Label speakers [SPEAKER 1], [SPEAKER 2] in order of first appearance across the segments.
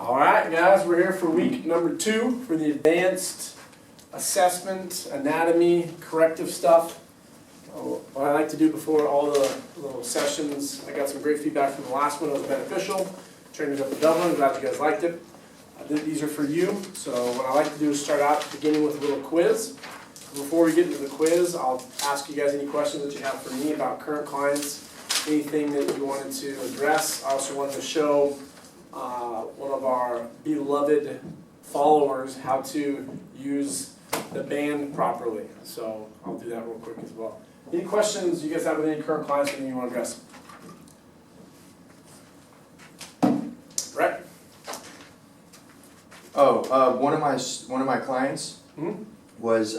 [SPEAKER 1] All right, guys, we're here for week number 2 for the advanced assessment, anatomy, corrective stuff. What I like to do before all the little sessions, I got some great feedback from the last one. It was beneficial. Trained it up in Dublin. Glad you guys liked it. These are for you. So what I like to do is start out beginning with a little quiz. Before we get into the quiz, I'll ask you guys any questions that you have for me about current clients, anything that you wanted to address. I also wanted to show one of our beloved followers how to use the band properly. So I'll do that real quick as well. Any questions you guys have with any current clients, anything you want to address? Brett?
[SPEAKER 2] One of my clients was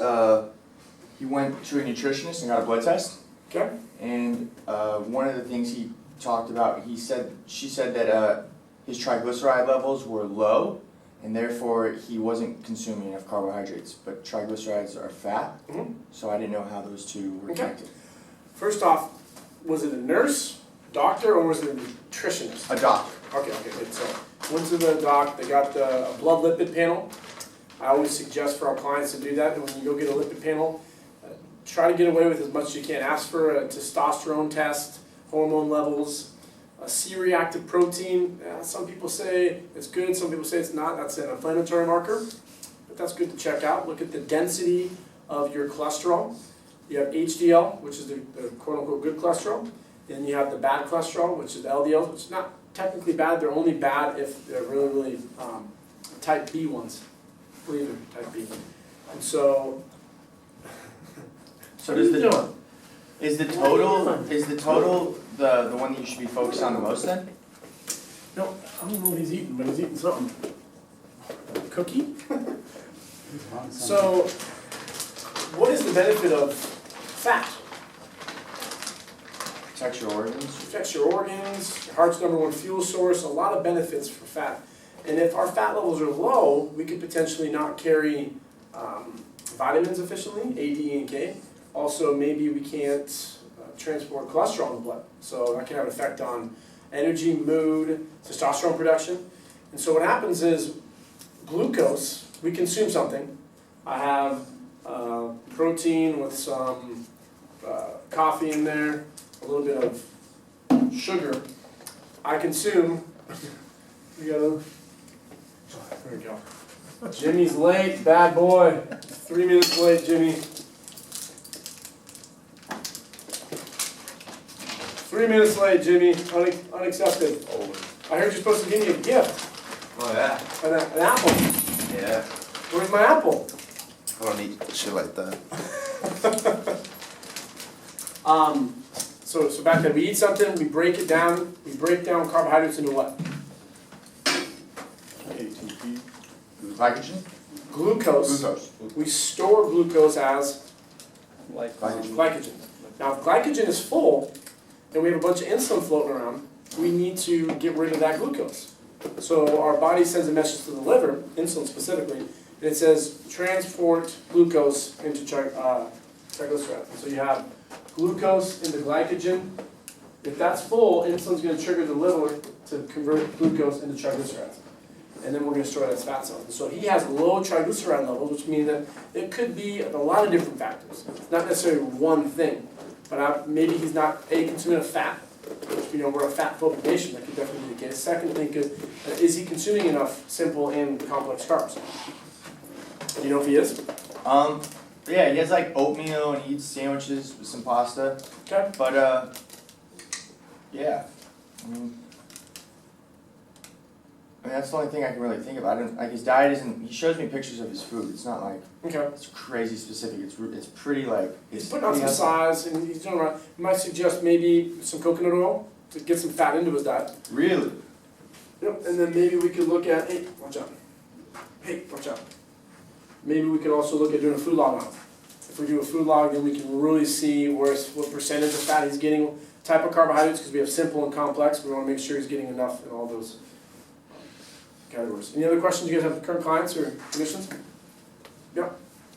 [SPEAKER 2] he went to a nutritionist and got a blood test.
[SPEAKER 1] Okay.
[SPEAKER 2] And one of the things he talked about, she said that his triglyceride levels were low, and therefore he wasn't consuming enough carbohydrates. But triglycerides are fat, so I didn't know how those two were connected.
[SPEAKER 1] First off, was it a nurse, doctor, or was it a nutritionist?
[SPEAKER 2] A doctor.
[SPEAKER 1] Okay, good. So went to the doc. They got a blood lipid panel. I always suggest for our clients to do that. And when you go get a lipid panel, try to get away with as much as you can. Ask for a testosterone test, hormone levels, a C-reactive protein. Some people say it's good, some people say it's not. That's an inflammatory marker, but that's good to check out. Look at the density of your cholesterol. You have HDL, which is the quote-unquote good cholesterol. Then you have the bad cholesterol, which is the LDL, which is not technically bad. They're only bad if they're really type B ones. I believe they're type B. And so,
[SPEAKER 2] So is the total the one that you should be focused on the most then?
[SPEAKER 1] No, I don't know what he's eating, but he's eating something. Cookie? So, what is the benefit of fat?
[SPEAKER 2] Protects your organs.
[SPEAKER 1] Protects your organs, your heart's #1 fuel source, a lot of benefits for fat. And if our fat levels are low, we could potentially not carry vitamins efficiently, A, D, and K. Also, maybe we can't transport cholesterol in the blood. So that can have an effect on energy, mood, testosterone production. And so what happens is glucose, we consume something. I have protein with some coffee in there, a little bit of sugar. I consume, there we go. Jimmy's late, bad boy. 3 minutes late, Jimmy. 3 minutes late, Jimmy. Unaccepted. I heard you're supposed to give me a gift.
[SPEAKER 3] Oh yeah?
[SPEAKER 1] An apple.
[SPEAKER 3] Yeah.
[SPEAKER 1] Where's my apple?
[SPEAKER 3] I don't eat shit like that.
[SPEAKER 1] So back then, we eat something, we break it down. We break down carbohydrates into what?
[SPEAKER 3] ATP.
[SPEAKER 2] Glycogen?
[SPEAKER 1] Glucose. We store glucose as glycogen. Now, if glycogen is full, and we have a bunch of insulin floating around, we need to get rid of that glucose. So our body sends a message to the liver, insulin specifically, and it says transport glucose into triglycerides. So you have glucose into glycogen. If that's full, insulin's going to trigger the liver to convert glucose into triglycerides. And then we're going to store that as fat cells. So he has low triglyceride levels, which means that it could be a lot of different factors. It's not necessarily one thing. But maybe he's not consuming enough fat, which we're a fat-phobic nation. That could definitely be the case. Second thing is he consuming enough simple and complex carbs? Do you know if he is?
[SPEAKER 2] Yeah, he has like oatmeal and he eats sandwiches with some pasta.
[SPEAKER 1] Okay.
[SPEAKER 2] But yeah. I mean, that's the only thing I can really think about. His diet isn't. He shows me pictures of his food. It's not like it's crazy specific. It's pretty like.
[SPEAKER 1] He's putting on some size, and he's doing right. You might suggest maybe some coconut oil to get some fat into his diet.
[SPEAKER 2] Really?
[SPEAKER 1] Yep. And then maybe we could look at watch out. Maybe we could also look at doing a food log on him. If we do a food log, then we can really see what percentage of fat he's getting, type of carbohydrates, because we have simple and complex. We want to make sure he's getting enough in all those categories. Any other questions you guys have for current clients or conditions? Yeah.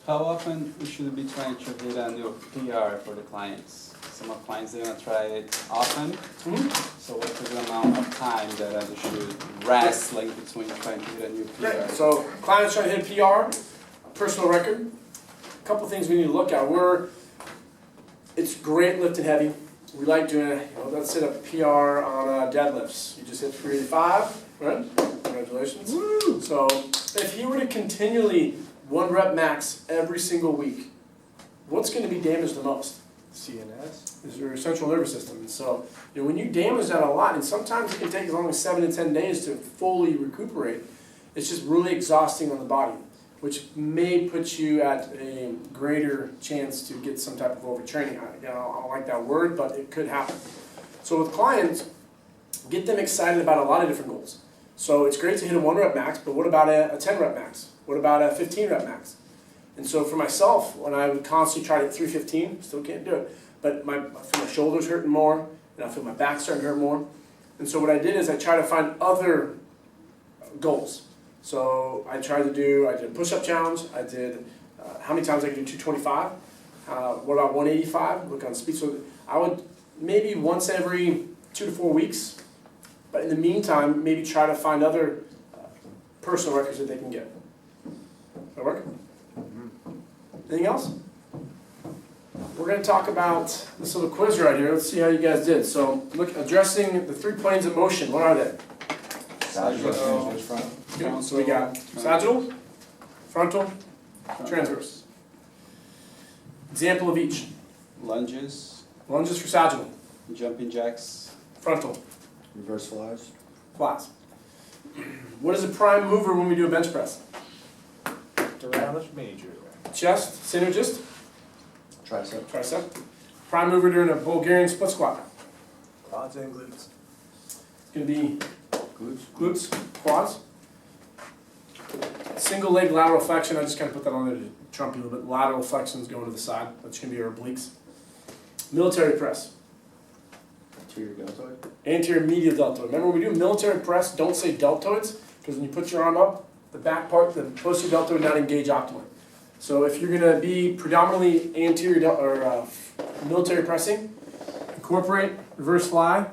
[SPEAKER 4] How often we should be trying to hit a new PR for the clients? Some of clients, they're gonna try it often. So what's the amount of time that I should rest like between trying to hit a new PR?
[SPEAKER 1] Great. So clients trying to hit PR, personal record. A couple things we need to look at. It's great lifting heavy. We like doing, let's hit a PR on deadlifts. You just hit 385, right? Congratulations. Woo! So if he were to continually 1 rep max every single week, what's going to be damaged the most?
[SPEAKER 3] CNS?
[SPEAKER 1] Is your central nervous system. And so when you damage that a lot, and sometimes it can take as long as 7 to 10 days to fully recuperate, it's just really exhausting on the body, which may put you at a greater chance to get some type of overtraining. I don't like that word, but it could happen. So with clients, get them excited about a lot of different goals. So it's great to hit a 1 rep max, but what about a 10 rep max? What about a 15 rep max? And so for myself, when I would constantly try to hit 315, still can't do it, but I feel my shoulders hurting more, and I feel my back starting to hurt more. And so what I did is I tried to find other goals. So I did a push-up challenge. I did how many times I could do 225. What about 185? Look on speed. So I would maybe once every 2 to 4 weeks. But in the meantime, maybe try to find other personal records that they can get. Does that work? Anything else? We're going to talk about this little quiz right here. Let's see how you guys did. So look, addressing the 3 planes of motion. What are they? Good. So we got sagittal, frontal, transverse. Example of each.
[SPEAKER 4] Lunges,
[SPEAKER 1] Lunges for sagittal,
[SPEAKER 4] jumping jacks,
[SPEAKER 1] frontal,
[SPEAKER 2] Reverse flies.
[SPEAKER 1] flies. What is a prime mover when we do a bench press?
[SPEAKER 3] Doralis major.
[SPEAKER 1] Chest, synergist,
[SPEAKER 2] Tricep.
[SPEAKER 1] tricep. Prime mover during a Bulgarian split squat.
[SPEAKER 3] Quads and glutes.
[SPEAKER 1] It's going to be
[SPEAKER 2] Glutes.
[SPEAKER 1] glutes, quads. Single leg lateral flexion, I just kind of put that on there to trump you a little bit. Lateral flexions going to the side. That's going to be our obliques. Military press.
[SPEAKER 2] Anterior deltoid.
[SPEAKER 1] Anterior medial deltoid. Remember, when we do military press, don't say deltoids, because when you put your arm up, the back part, the posterior deltoid, would not engage optimally. So if you're going to be predominantly military pressing, incorporate reverse fly,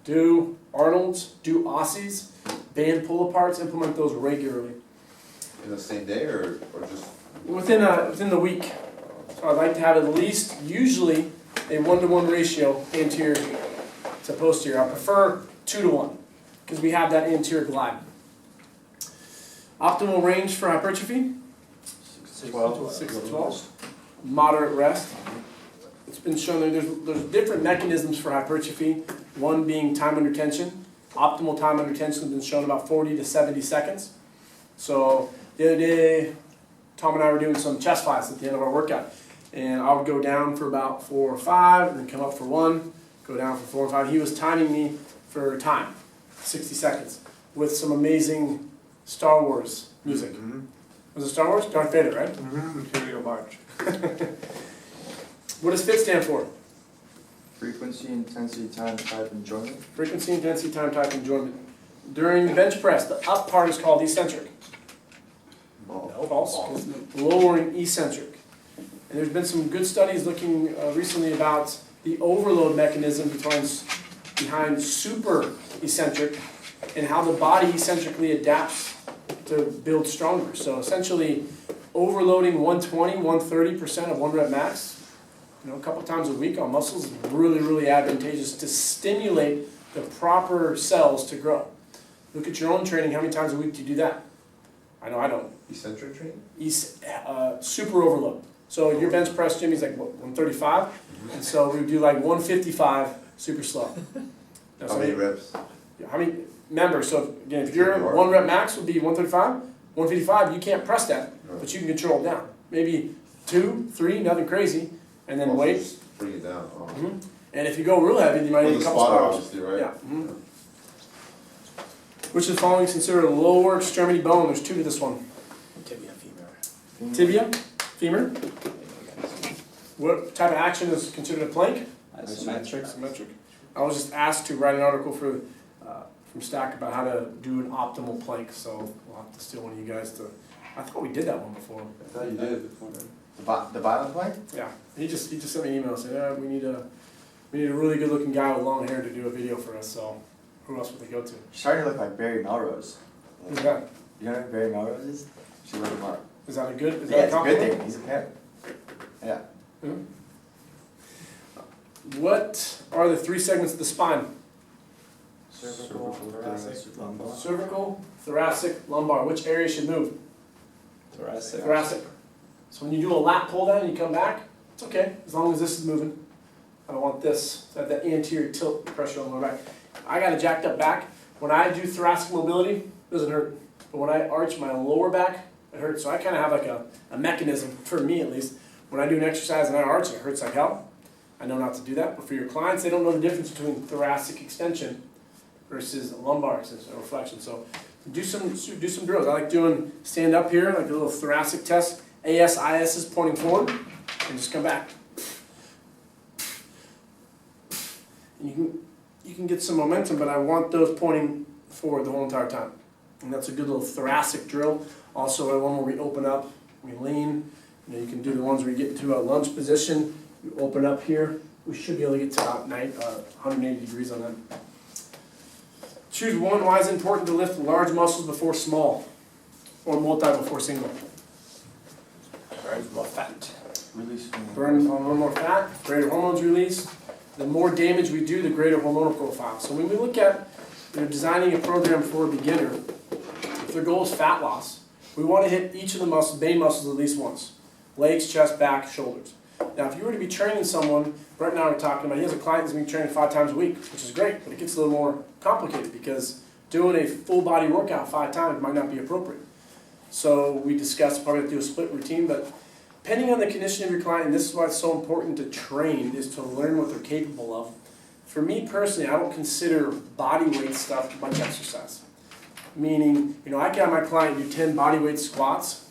[SPEAKER 1] do Arnold's, do Aussies, band pull-aparts, implement those regularly.
[SPEAKER 5] In the same day or just?
[SPEAKER 1] Within the week. So I'd like to have at least, usually, a 1-to-1 ratio anterior to posterior. I prefer 2-to-1, because we have that anterior glide. Optimal range for hypertrophy? 6 to 12. Moderate rest. It's been shown that there's different mechanisms for hypertrophy. One being time under tension. Optimal time under tension has been shown about 40 to 70 seconds. So the other day, Tom and I were doing some chest flies at the end of our workout. And I would go down for about 4 or 5, and then come up for 1, go down for 4 or 5. He was timing me for time, 60 seconds, with some amazing Star Wars music. Was it Star Wars? Darth Vader, right?
[SPEAKER 3] Imperial March.
[SPEAKER 1] What does FIT stand for?
[SPEAKER 2] Frequency, intensity, time, type, enjoyment.
[SPEAKER 1] Frequency, intensity, time, type, enjoyment. During the bench press, the up part is called eccentric.
[SPEAKER 5] No.
[SPEAKER 1] False, because lowering eccentric. And there's been some good studies looking recently about the overload mechanism behind super eccentric and how the body eccentrically adapts to build stronger. So essentially, overloading 120, 130% of 1 rep max, a couple times a week on muscles is really, really advantageous to stimulate the proper cells to grow. Look at your own training. How many times a week do you do that? I know I don't.
[SPEAKER 5] Eccentric training?
[SPEAKER 1] Super overload. So your bench press, Jimmy's like, what, 135? And so we do like 155 super slow.
[SPEAKER 5] How many reps?
[SPEAKER 1] How many? Remember, so again, if your 1 rep max would be 135, 155, you can't press that, but you can control it down. Maybe 2, 3, nothing crazy, and then wait.
[SPEAKER 5] Just bring it down.
[SPEAKER 1] And if you go real heavy, you might need a couple
[SPEAKER 5] spotter,
[SPEAKER 1] spotters.
[SPEAKER 5] obviously, right?
[SPEAKER 1] Yeah. Which of the following is considered a lower extremity bone? There's 2 to this one.
[SPEAKER 3] Tibia femur.
[SPEAKER 1] Tibia, femur. What type of action is considered a plank?
[SPEAKER 4] isometric.
[SPEAKER 1] Isometric. I was just asked to write an article from Stack about how to do an optimal plank, so we'll have to steal one of you guys to. I thought we did that one before.
[SPEAKER 5] I thought you did.
[SPEAKER 2] The bottom plane?
[SPEAKER 1] Yeah, he just sent me an email saying, we need a really good looking guy with long hair to do a video for us, so who else would they go to?
[SPEAKER 2] She's starting to look like Barry Melrose.
[SPEAKER 1] Who's that?
[SPEAKER 2] You know who Barry Melrose is? She looked like
[SPEAKER 1] Is that a good, is
[SPEAKER 2] Yeah,
[SPEAKER 1] that
[SPEAKER 2] it's
[SPEAKER 1] a
[SPEAKER 2] a good
[SPEAKER 1] compliment?
[SPEAKER 2] thing. He's a pimp. Yeah.
[SPEAKER 1] Mhm. What are the 3 segments of the spine?
[SPEAKER 3] Cervical, thoracic, lumbar.
[SPEAKER 1] Cervical, thoracic, lumbar. Which area should move?
[SPEAKER 4] Thoracic.
[SPEAKER 1] Thoracic. So when you do a lat pull down and you come back, it's okay, as long as this is moving. I don't want this, so I have that anterior tilt pressure on my back. I got a jacked up back. When I do thoracic mobility, it doesn't hurt. But when I arch my lower back, it hurts. So I kind of have like a mechanism, for me at least, when I do an exercise and I arch, it hurts like hell. I know not to do that, but for your clients, they don't know the difference between thoracic extension versus lumbar extension or flexion. So do some drills. I like doing stand up here, like a little thoracic test. AS, IS is pointing forward, and just come back. And you can get some momentum, but I want those pointing forward the whole entire time. And that's a good little thoracic drill. Also, one where we open up, we lean. You can do the ones where you get into a lunge position. You open up here. We should be able to get to about 180 degrees on that. Choose one. Why is it important to lift large muscles before small, or multi before single?
[SPEAKER 3] Burns more fat.
[SPEAKER 2] Release.
[SPEAKER 1] Burn more fat, greater hormones released. The more damage we do, the greater hormonal profile. So when we look at designing a program for a beginner, if their goal is fat loss, we want to hit each of the muscles, main muscles at least once. Legs, chest, back, shoulders. Now if you were to be training someone, Brett and I were talking about, he has a client who's being trained 5 times a week, which is great, but it gets a little more complicated because doing a full body workout 5 times might not be appropriate. So we discussed probably have to do a split routine, but depending on the condition of your client, and this is why it's so important to train, is to learn what they're capable of. For me personally, I don't consider body weight stuff much exercise. Meaning, I can have my client do 10 body weight squats.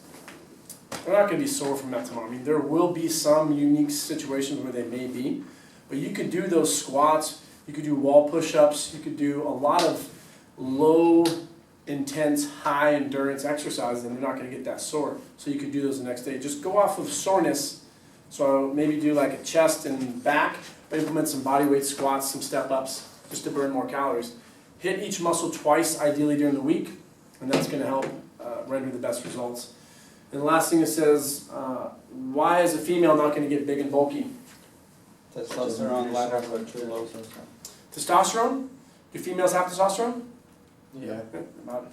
[SPEAKER 1] They're not going to be sore from that tomorrow. I mean, there will be some unique situations where they may be, but you could do those squats, you could do wall push-ups, you could do a lot of low intense, high endurance exercises, and they're not going to get that sore. So you could do those the next day. Just go off of soreness. So maybe do like a chest and back, but implement some body weight squats, some step ups, just to burn more calories. Hit each muscle twice, ideally during the week, and that's going to help render the best results. And the last thing it says, why is a female not going to get big and bulky?
[SPEAKER 4] Testosterone levels are too low.
[SPEAKER 1] Testosterone? Do females have testosterone?
[SPEAKER 2] Yeah.
[SPEAKER 1] About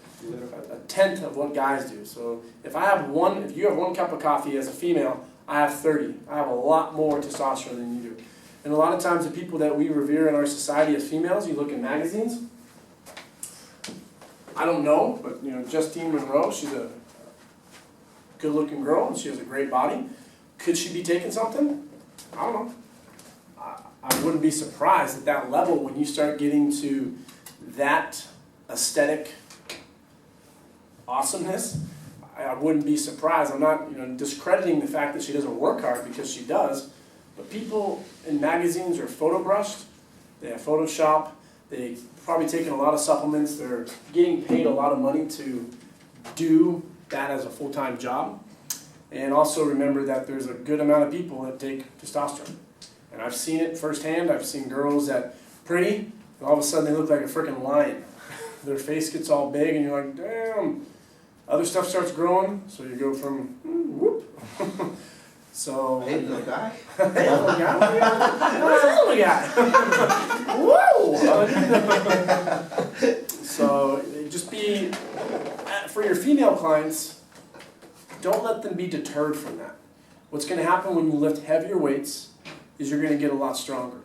[SPEAKER 1] a tenth of what guys do. So if you have 1 cup of coffee as a female, I have 30. I have a lot more testosterone than you do. And a lot of times the people that we revere in our society as females, you look in magazines, I don't know, but Justine Monroe, she's a good looking girl and she has a great body. Could she be taking something? I don't know. I wouldn't be surprised at that level when you start getting to that aesthetic awesomeness. I wouldn't be surprised. I'm not discrediting the fact that she doesn't work hard, because she does. But people in magazines are photo brushed. They have Photoshop. They've probably taken a lot of supplements. They're getting paid a lot of money to do that as a full-time job. And also remember that there's a good amount of people that take testosterone. And I've seen it firsthand. I've seen girls that pretty, and all of a sudden they look like a freaking lion. Their face gets all big and you're like, damn. Other stuff starts growing, so you go from, whoop. So.
[SPEAKER 5] Hey, little guy.
[SPEAKER 1] Hey, little guy. Whoa! So just be, for your female clients, don't let them be deterred from that. What's going to happen when you lift heavier weights is you're going to get a lot stronger.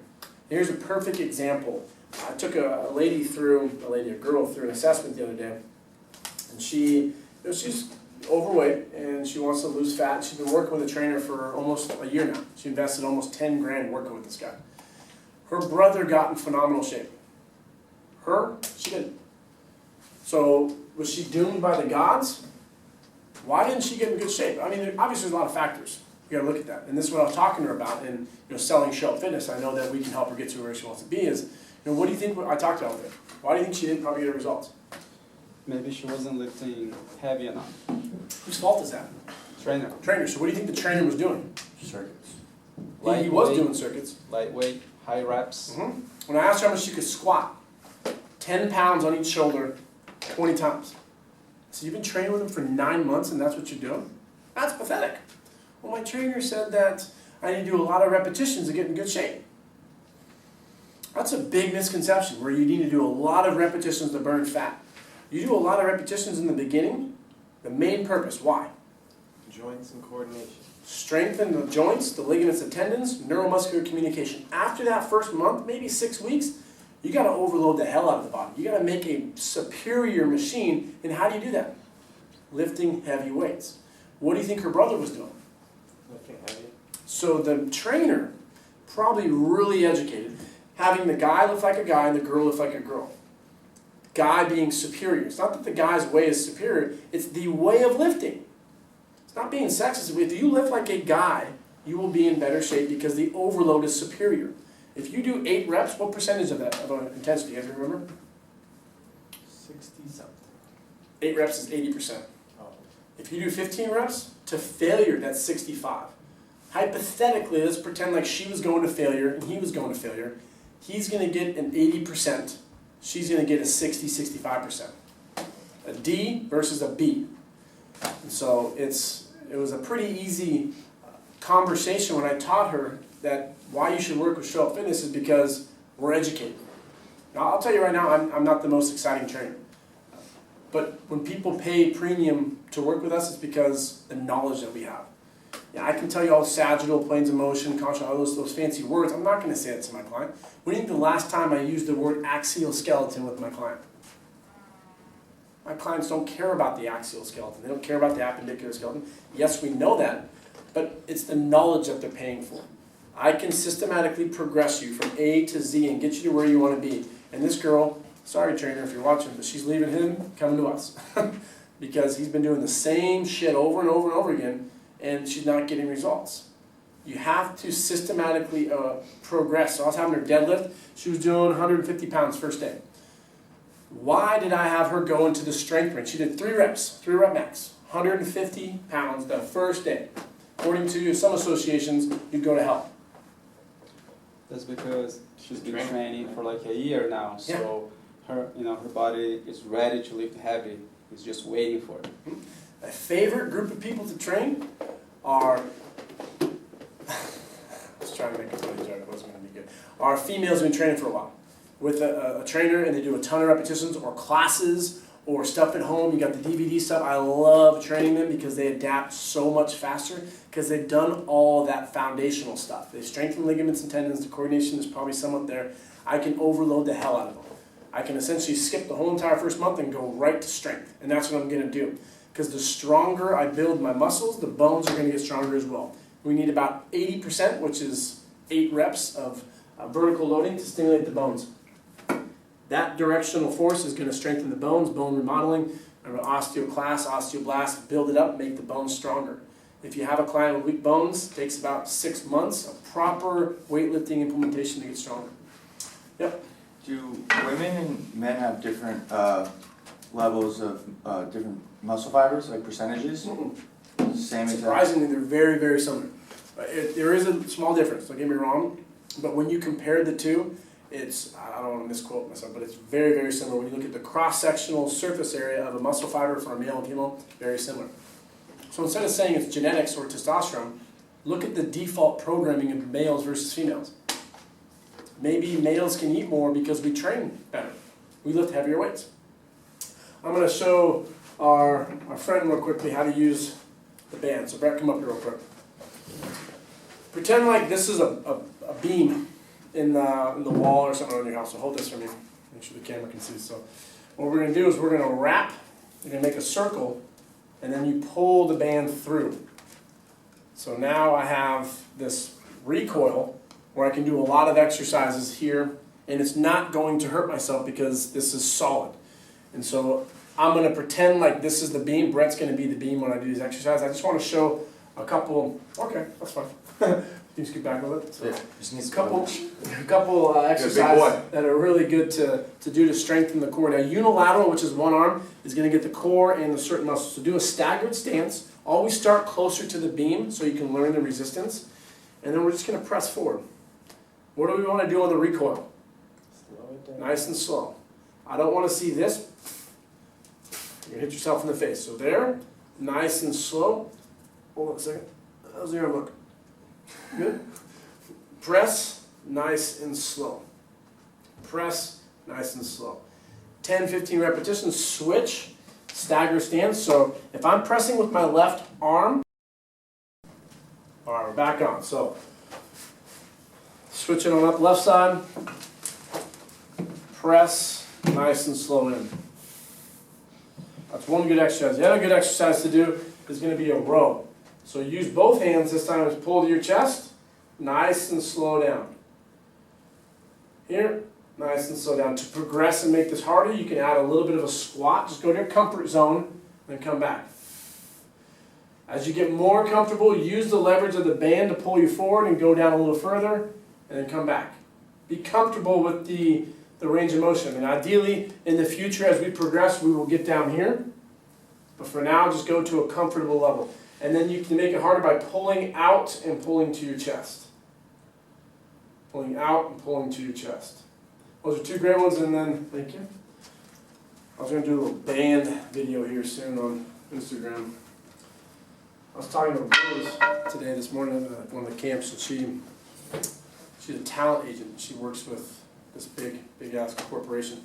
[SPEAKER 1] Here's a perfect example. I took a girl through an assessment the other day, and she's overweight and she wants to lose fat. She's been working with a trainer for almost a year now. She invested almost 10 grand working with this guy. Her brother got in phenomenal shape. She didn't. So was she doomed by the gods? Why didn't she get in good shape? I mean, obviously there's a lot of factors. You gotta look at that. And this is what I was talking to her about in selling Show Up Fitness. I know that we can help her get to where she wants to be is, what do you think, I talked about with her. Why do you think she didn't probably get her results?
[SPEAKER 4] Maybe she wasn't lifting heavy enough.
[SPEAKER 1] Whose fault is that?
[SPEAKER 4] Trainer.
[SPEAKER 1] Trainer. So what do you think the trainer was doing?
[SPEAKER 2] Circuits.
[SPEAKER 1] He was doing circuits.
[SPEAKER 4] Lightweight, high reps.
[SPEAKER 1] When I asked her how much she could squat, 10 pounds on each shoulder, 20 times. So you've been training with him for 9 months and that's what you're doing? That's pathetic. Well, my trainer said that I need to do a lot of repetitions to get in good shape. That's a big misconception where you need to do a lot of repetitions to burn fat. You do a lot of repetitions in the beginning, the main purpose, why?
[SPEAKER 3] Joints and coordination.
[SPEAKER 1] Strengthen the joints, the ligaments, the tendons, neuromuscular communication. After that first month, maybe 6 weeks, you got to overload the hell out of the body. You got to make a superior machine. And how do you do that? Lifting heavy weights. What do you think her brother was doing?
[SPEAKER 3] Lifting heavy.
[SPEAKER 1] So the trainer, probably really educated, having the guy look like a guy and the girl look like a girl. Guy being superior. It's not that the guy's way is superior, it's the way of lifting. It's not being sexist. If you lift like a guy, you will be in better shape because the overload is superior. If you do 8 reps, what percentage of that, of intensity, you guys remember?
[SPEAKER 3] 60-something.
[SPEAKER 1] 8 reps is 80%.
[SPEAKER 3] Oh.
[SPEAKER 1] If you do 15 reps, to failure, that's 65. Hypothetically, let's pretend like she was going to failure and he was going to failure. He's going to get an 80%. She's going to get a 60-65%. A D versus a B. And so it was a pretty easy conversation when I taught her that why you should work with Show Up Fitness is because we're educated. Now, I'll tell you right now, I'm not the most exciting trainer. But when people pay premium to work with us, it's because the knowledge that we have. Yeah, I can tell you all sagittal, planes of motion, contrast, all those fancy words. I'm not going to say it to my client. When do you think the last time I used the word axial skeleton with my client? My clients don't care about the axial skeleton. They don't care about the appendicular skeleton. Yes, we know that, but it's the knowledge that they're paying for. I can systematically progress you from A to Z and get you to where you want to be. And this girl, sorry trainer if you're watching, but she's leaving him, coming to us. Because he's been doing the same shit over and over and over again, and she's not getting results. You have to systematically progress. So I was having her deadlift. She was doing 150 pounds first day. Why did I have her go into the strength range? She did 3 reps, 3 rep max, 150 pounds the first day. According to some associations, you'd go to hell.
[SPEAKER 4] That's because she's been training for like a year now, so her body is ready to lift heavy. It's just waiting for it.
[SPEAKER 1] My favorite group of people to train are, I was trying to make a funny joke, it wasn't going to be good, are females who've been training for a while. With a trainer and they do a ton of repetitions or classes or stuff at home. You got the DVD stuff. I love training them because they adapt so much faster because they've done all that foundational stuff. They strengthen ligaments and tendons. The coordination is probably somewhat there. I can overload the hell out of them. I can essentially skip the whole entire first month and go right to strength. And that's what I'm going to do. Because the stronger I build my muscles, the bones are going to get stronger as well. We need about 80%, which is 8 reps of vertical loading to stimulate the bones. That directional force is going to strengthen the bones, bone remodeling, osteoclast, osteoblast, build it up, make the bones stronger. If you have a client with weak bones, it takes about 6 months of proper weightlifting implementation to get stronger. Yep.
[SPEAKER 2] Do women and men have different levels of different muscle fibers, like percentages?
[SPEAKER 1] Mm-mm.
[SPEAKER 2] Same exact.
[SPEAKER 1] Surprisingly, they're very, very similar. There is a small difference, don't get me wrong, but when you compare the two, it's, I don't want to misquote myself, but it's very, very similar. When you look at the cross-sectional surface area of a muscle fiber for a male and female, very similar. So instead of saying it's genetics or testosterone, look at the default programming of males versus females. Maybe males can eat more because we train better. We lift heavier weights. I'm going to show our friend real quickly how to use the band. So Brett, come up here real quick. Pretend like this is a beam in the wall or something on your house. So hold this for me. Make sure the camera can see. So what we're going to do is we're going to wrap, you're going to make a circle, and then you pull the band through. So now I have this recoil where I can do a lot of exercises here, and it's not going to hurt myself because this is solid. And so I'm going to pretend like this is the beam. Brett's going to be the beam when I do these exercises. I just want to show a couple, okay, that's fine. you just get back with it? So,
[SPEAKER 2] Yeah, just needs
[SPEAKER 1] a couple exercises that are really good to do to strengthen the core. Now, unilateral, which is one arm, is going to get the core and the certain muscles. So do a staggered stance. Always start closer to the beam so you can learn the resistance. And then we're just going to press forward. What do we want to do on the recoil?
[SPEAKER 3] Slow it down.
[SPEAKER 1] Nice and slow. I don't want to see this. You're going to hit yourself in the face. So there, nice and slow. Hold on a second. How's your arm look? Good. Press, nice and slow. Press, nice and slow. 10, 15 repetitions, switch, stagger stance. So if I'm pressing with my left arm, all right, we're back on. So switching on up left side, press, nice and slow in. That's one good exercise. The other good exercise to do is going to be a row. So use both hands this time as pull to your chest, nice and slow down. Here, nice and slow down. To progress and make this harder, you can add a little bit of a squat. Just go to your comfort zone and come back. As you get more comfortable, use the leverage of the band to pull you forward and go down a little further, and then come back. Be comfortable with the range of motion. And ideally, in the future, as we progress, we will get down here. But for now, just go to a comfortable level. And then you can make it harder by pulling out and pulling to your chest. Pulling out and pulling to your chest. Those are two great ones, and then, thank you. I was going to do a little band video here soon on Instagram. I was talking to Rose today, this morning, at one of the camps, and she's a talent agent. She works with this big ass corporation.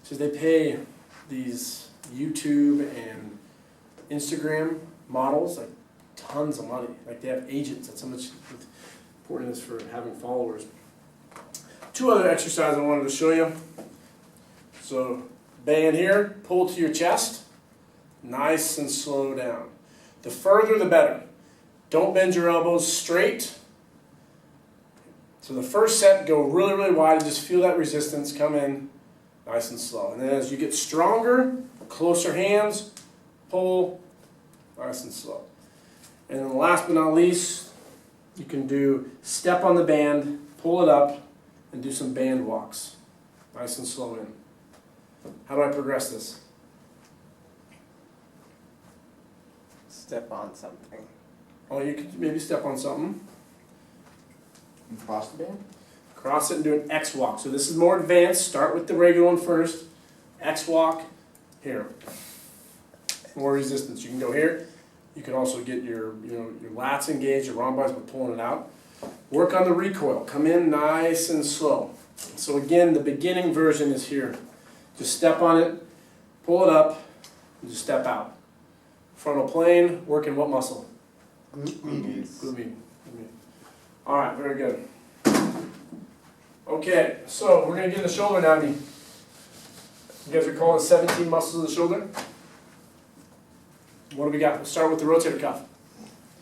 [SPEAKER 1] So they pay these YouTube and Instagram models like tons of money. Like they have agents. That's how much important it is for having followers. Two other exercises I wanted to show you. So band here, pull to your chest, nice and slow down. The further the better. Don't bend your elbows, straight. So the first set, go really, really wide and just feel that resistance come in nice and slow. And then as you get stronger, closer hands, pull, nice and slow. And then last but not least, you can do step on the band, pull it up, and do some band walks. Nice and slow in. How do I progress this?
[SPEAKER 3] Step on something.
[SPEAKER 1] Oh, you could maybe step on something.
[SPEAKER 2] And cross the band?
[SPEAKER 1] Cross it and do an X walk. So this is more advanced. Start with the regular one first. X walk. Here. More resistance. You can go here. You can also get your lats engaged, your rhomboids by pulling it out. Work on the recoil. Come in nice and slow. So again, the beginning version is here. Just step on it, pull it up, and just step out. Frontal plane, working what muscle? Glute. All right, very good. Okay, so we're going to get in the shoulder anatomy. You guys recall the 17 muscles of the shoulder? What do we got? We'll start with the rotator cuff.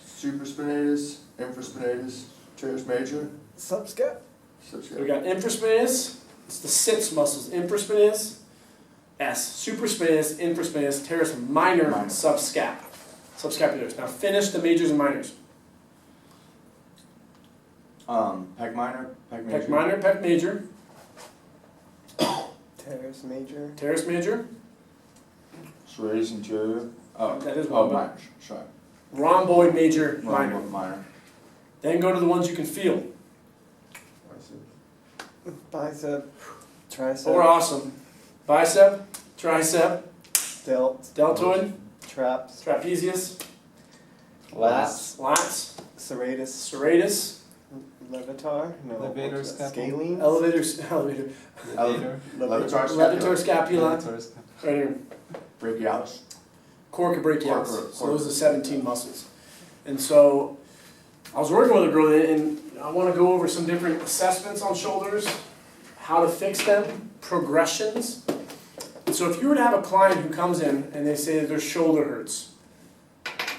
[SPEAKER 2] Supraspinatus, infraspinatus, teres major,
[SPEAKER 3] Subscap.
[SPEAKER 1] So we
[SPEAKER 2] subscap.
[SPEAKER 1] got infraspinatus, it's the sits muscles. Infraspinatus, S. Supraspinatus, infraspinatus, teres minor, subscap. Subscapularis. Now finish the majors and minors.
[SPEAKER 2] Pec minor, pec major.
[SPEAKER 1] Pec minor, pec major,
[SPEAKER 3] Teres major.
[SPEAKER 1] teres major,
[SPEAKER 2] Serratus anterior. Oh,
[SPEAKER 1] That is
[SPEAKER 2] oh,
[SPEAKER 1] one,
[SPEAKER 2] minor. Sorry.
[SPEAKER 1] rhomboid major, minor.
[SPEAKER 2] Minor.
[SPEAKER 1] Then go to the ones you can feel.
[SPEAKER 3] Bicep. Tricep.
[SPEAKER 1] Or awesome. Bicep, tricep, deltoid,
[SPEAKER 3] Traps.
[SPEAKER 1] trapezius,
[SPEAKER 3] Lats.
[SPEAKER 1] lats,
[SPEAKER 3] Serratus.
[SPEAKER 1] serratus,
[SPEAKER 3] Levator. No.
[SPEAKER 4] Levator
[SPEAKER 3] what's that?
[SPEAKER 4] scapula.
[SPEAKER 3] Scalene.
[SPEAKER 1] elevator,
[SPEAKER 4] Levator.
[SPEAKER 2] Levator
[SPEAKER 1] levator
[SPEAKER 2] scapula.
[SPEAKER 1] scapula, right here.
[SPEAKER 2] Brachialis.
[SPEAKER 1] Coracobrachialis.
[SPEAKER 2] Cor-
[SPEAKER 1] So those are the 17 muscles. And so I was working with a girl and I want to go over some different assessments on shoulders, how to fix them, progressions. And so if you were to have a client who comes in and they say that their shoulder hurts,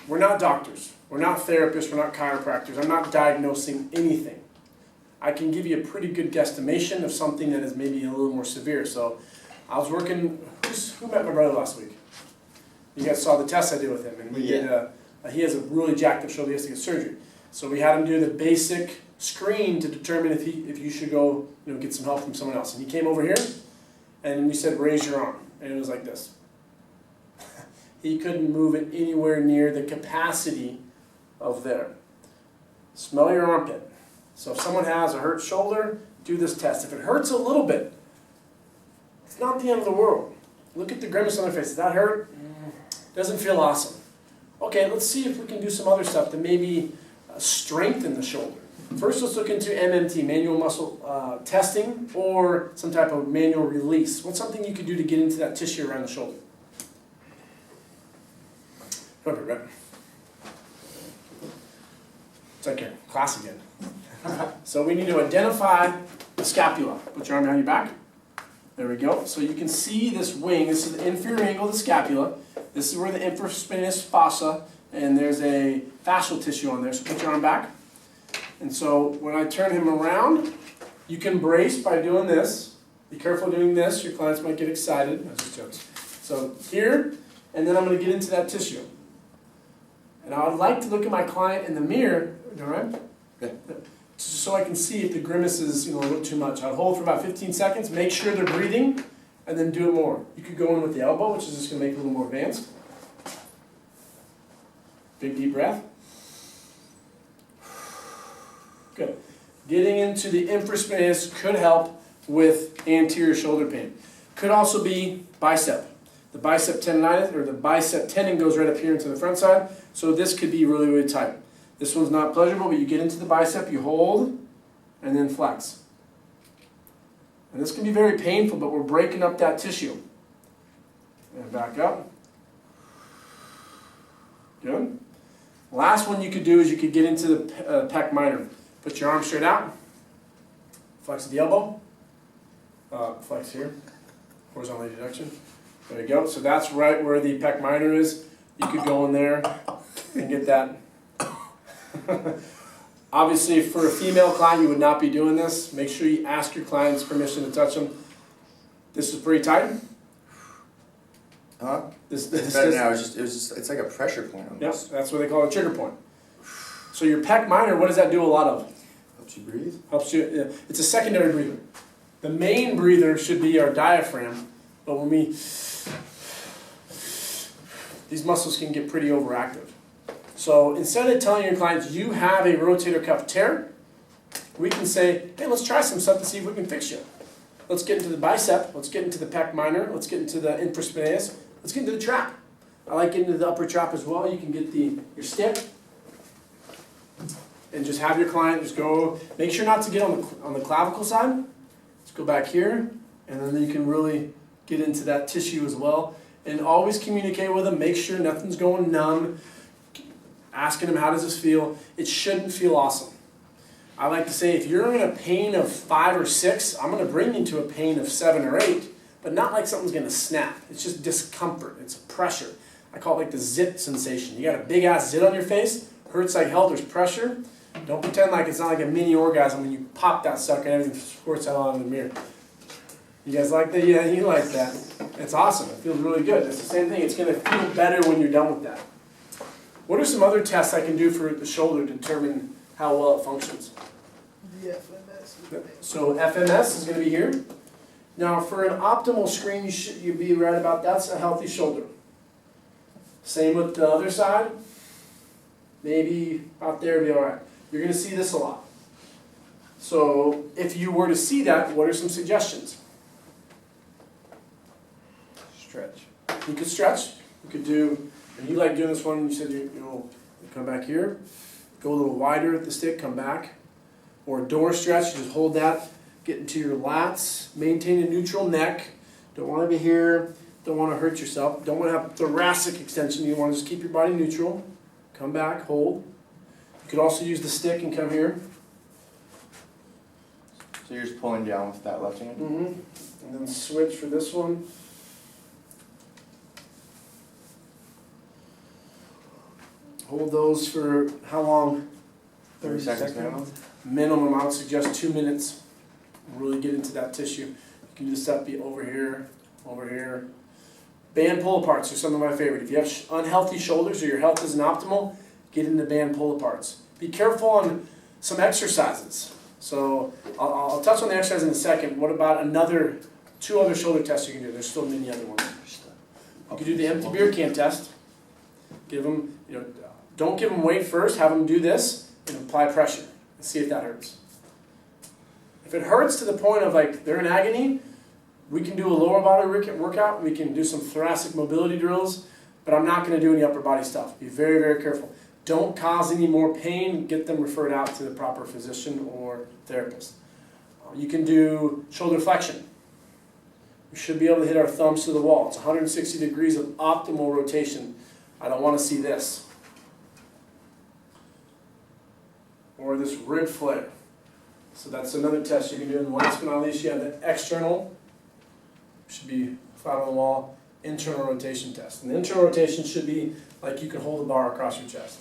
[SPEAKER 1] we're not doctors, we're not therapists, we're not chiropractors, I'm not diagnosing anything. I can give you a pretty good guesstimation of something that is maybe a little more severe. So I was working, who met my brother last week? You guys saw the test I did with him, and we did he has a really jacked up shoulder, he has to get surgery. So we had him do the basic screen to determine if you should go, get some help from someone else. And he came over here, and we said, raise your arm. And it was like this. He couldn't move it anywhere near the capacity of there. Smell your armpit. So if someone has a hurt shoulder, do this test. If it hurts a little bit, it's not the end of the world. Look at the grimace on their face. Does that hurt? Doesn't feel awesome. Okay, let's see if we can do some other stuff to maybe strengthen the shoulder. First, let's look into MMT, manual muscle testing, or some type of manual release. What's something you could do to get into that tissue around the shoulder? Come here, Brett. It's like your class again. So we need to identify the scapula. Put your arm behind your back. There we go. So you can see this wing. This is the inferior angle of the scapula. This is where the infraspinatus fossa, and there's a fascial tissue on there. So put your arm back. And so when I turn him around, you can brace by doing this. Be careful doing this. Your clients might get excited. That's just jokes. So here, and then I'm going to get into that tissue. And I would like to look at my client in the mirror, all right?
[SPEAKER 2] Yeah.
[SPEAKER 1] So I can see if the grimace is a little too much. I'll hold for about 15 seconds, make sure they're breathing, and then do it more. You could go in with the elbow, which is just going to make it a little more advanced. Big deep breath. Good. Getting into the infraspinatus could help with anterior shoulder pain. Could also be bicep. The bicep tendonitis, or the bicep tendon goes right up here into the front side, so this could be really, really tight. This one's not pleasurable, but you get into the bicep, you hold, and then flex. And this can be very painful, but we're breaking up that tissue. And back up. Good. Last one you could do is you could get into the pec minor. Put your arm straight out. Flex the elbow. Flex here. Horizontal deduction. There you go. So that's right where the pec minor is. You could go in there and get that. Obviously, for a female client, you would not be doing this. Make sure you ask your client's permission to touch them. This is pretty tight.
[SPEAKER 2] Huh?
[SPEAKER 1] This
[SPEAKER 2] Better now. It's like a pressure point
[SPEAKER 1] Yep,
[SPEAKER 2] almost.
[SPEAKER 1] that's what they call a trigger point. So your pec minor, what does that do a lot of?
[SPEAKER 2] Helps you breathe.
[SPEAKER 1] Helps you. It's a secondary breather. The main breather should be our diaphragm, but when these muscles can get pretty overactive. So instead of telling your clients you have a rotator cuff tear, we can say, hey, let's try some stuff to see if we can fix you. Let's get into the bicep, let's get into the pec minor, let's get into the infraspinatus, let's get into the trap. I like getting into the upper trap as well. You can get your stick and just have your client just go, make sure not to get on the clavicle side. Let's go back here, and then you can really get into that tissue as well. And always communicate with them, make sure nothing's going numb. Asking them, how does this feel? It shouldn't feel awesome. I like to say, if you're in a pain of 5 or 6, I'm going to bring you to a pain of 7 or 8, but not like something's going to snap. It's just discomfort. It's pressure. I call it like the zit sensation. You got a big ass zit on your face, hurts like hell, there's pressure. Don't pretend like it's not like a mini orgasm when you pop that sucker and everything squirts out on the mirror. You guys like that? Yeah, you like that. It's awesome. It feels really good. It's the same thing. It's going to feel better when you're done with that. What are some other tests I can do for the shoulder to determine how well it functions?
[SPEAKER 3] The FMS.
[SPEAKER 1] So FMS is going to be here. Now for an optimal screen, you'd be right about that's a healthy shoulder. Same with the other side. Maybe out there would be alright. You're going to see this a lot. So if you were to see that, what are some suggestions?
[SPEAKER 3] Stretch.
[SPEAKER 1] You could stretch. You could do, and you like doing this one, you said you come back here, go a little wider at the stick, come back. Or a door stretch, you just hold that, get into your lats, maintain a neutral neck. Don't want to be here, don't want to hurt yourself. Don't want to have thoracic extension, you want to just keep your body neutral. Come back, hold. You could also use the stick and come here.
[SPEAKER 2] So you're just pulling down with that left hand?
[SPEAKER 1] And then switch for this one. Hold those for how long?
[SPEAKER 2] 30 seconds minimum?
[SPEAKER 1] Minimum, I would suggest 2 minutes. Really get into that tissue. You can just be over here, over here. Band pull aparts are some of my favorite. If you have unhealthy shoulders or your health isn't optimal, get into band pull aparts. Be careful on some exercises. So I'll touch on the exercise in a second. What about two other shoulder tests you can do? There's still many other ones. You can do the empty beer can test. Give them, don't give them weight first. Have them do this and apply pressure and see if that hurts. If it hurts to the point of like they're in agony, we can do a lower body workout. We can do some thoracic mobility drills, but I'm not going to do any upper body stuff. Be very, very careful. Don't cause any more pain. Get them referred out to the proper physician or therapist. You can do shoulder flexion. We should be able to hit our thumbs to the wall. It's 160 degrees of optimal rotation. I don't want to see this. Or this rib flare. So that's another test you can do. And last but not least, you have the external. Should be flat on the wall. Internal rotation test. And the internal rotation should be like you can hold a bar across your chest.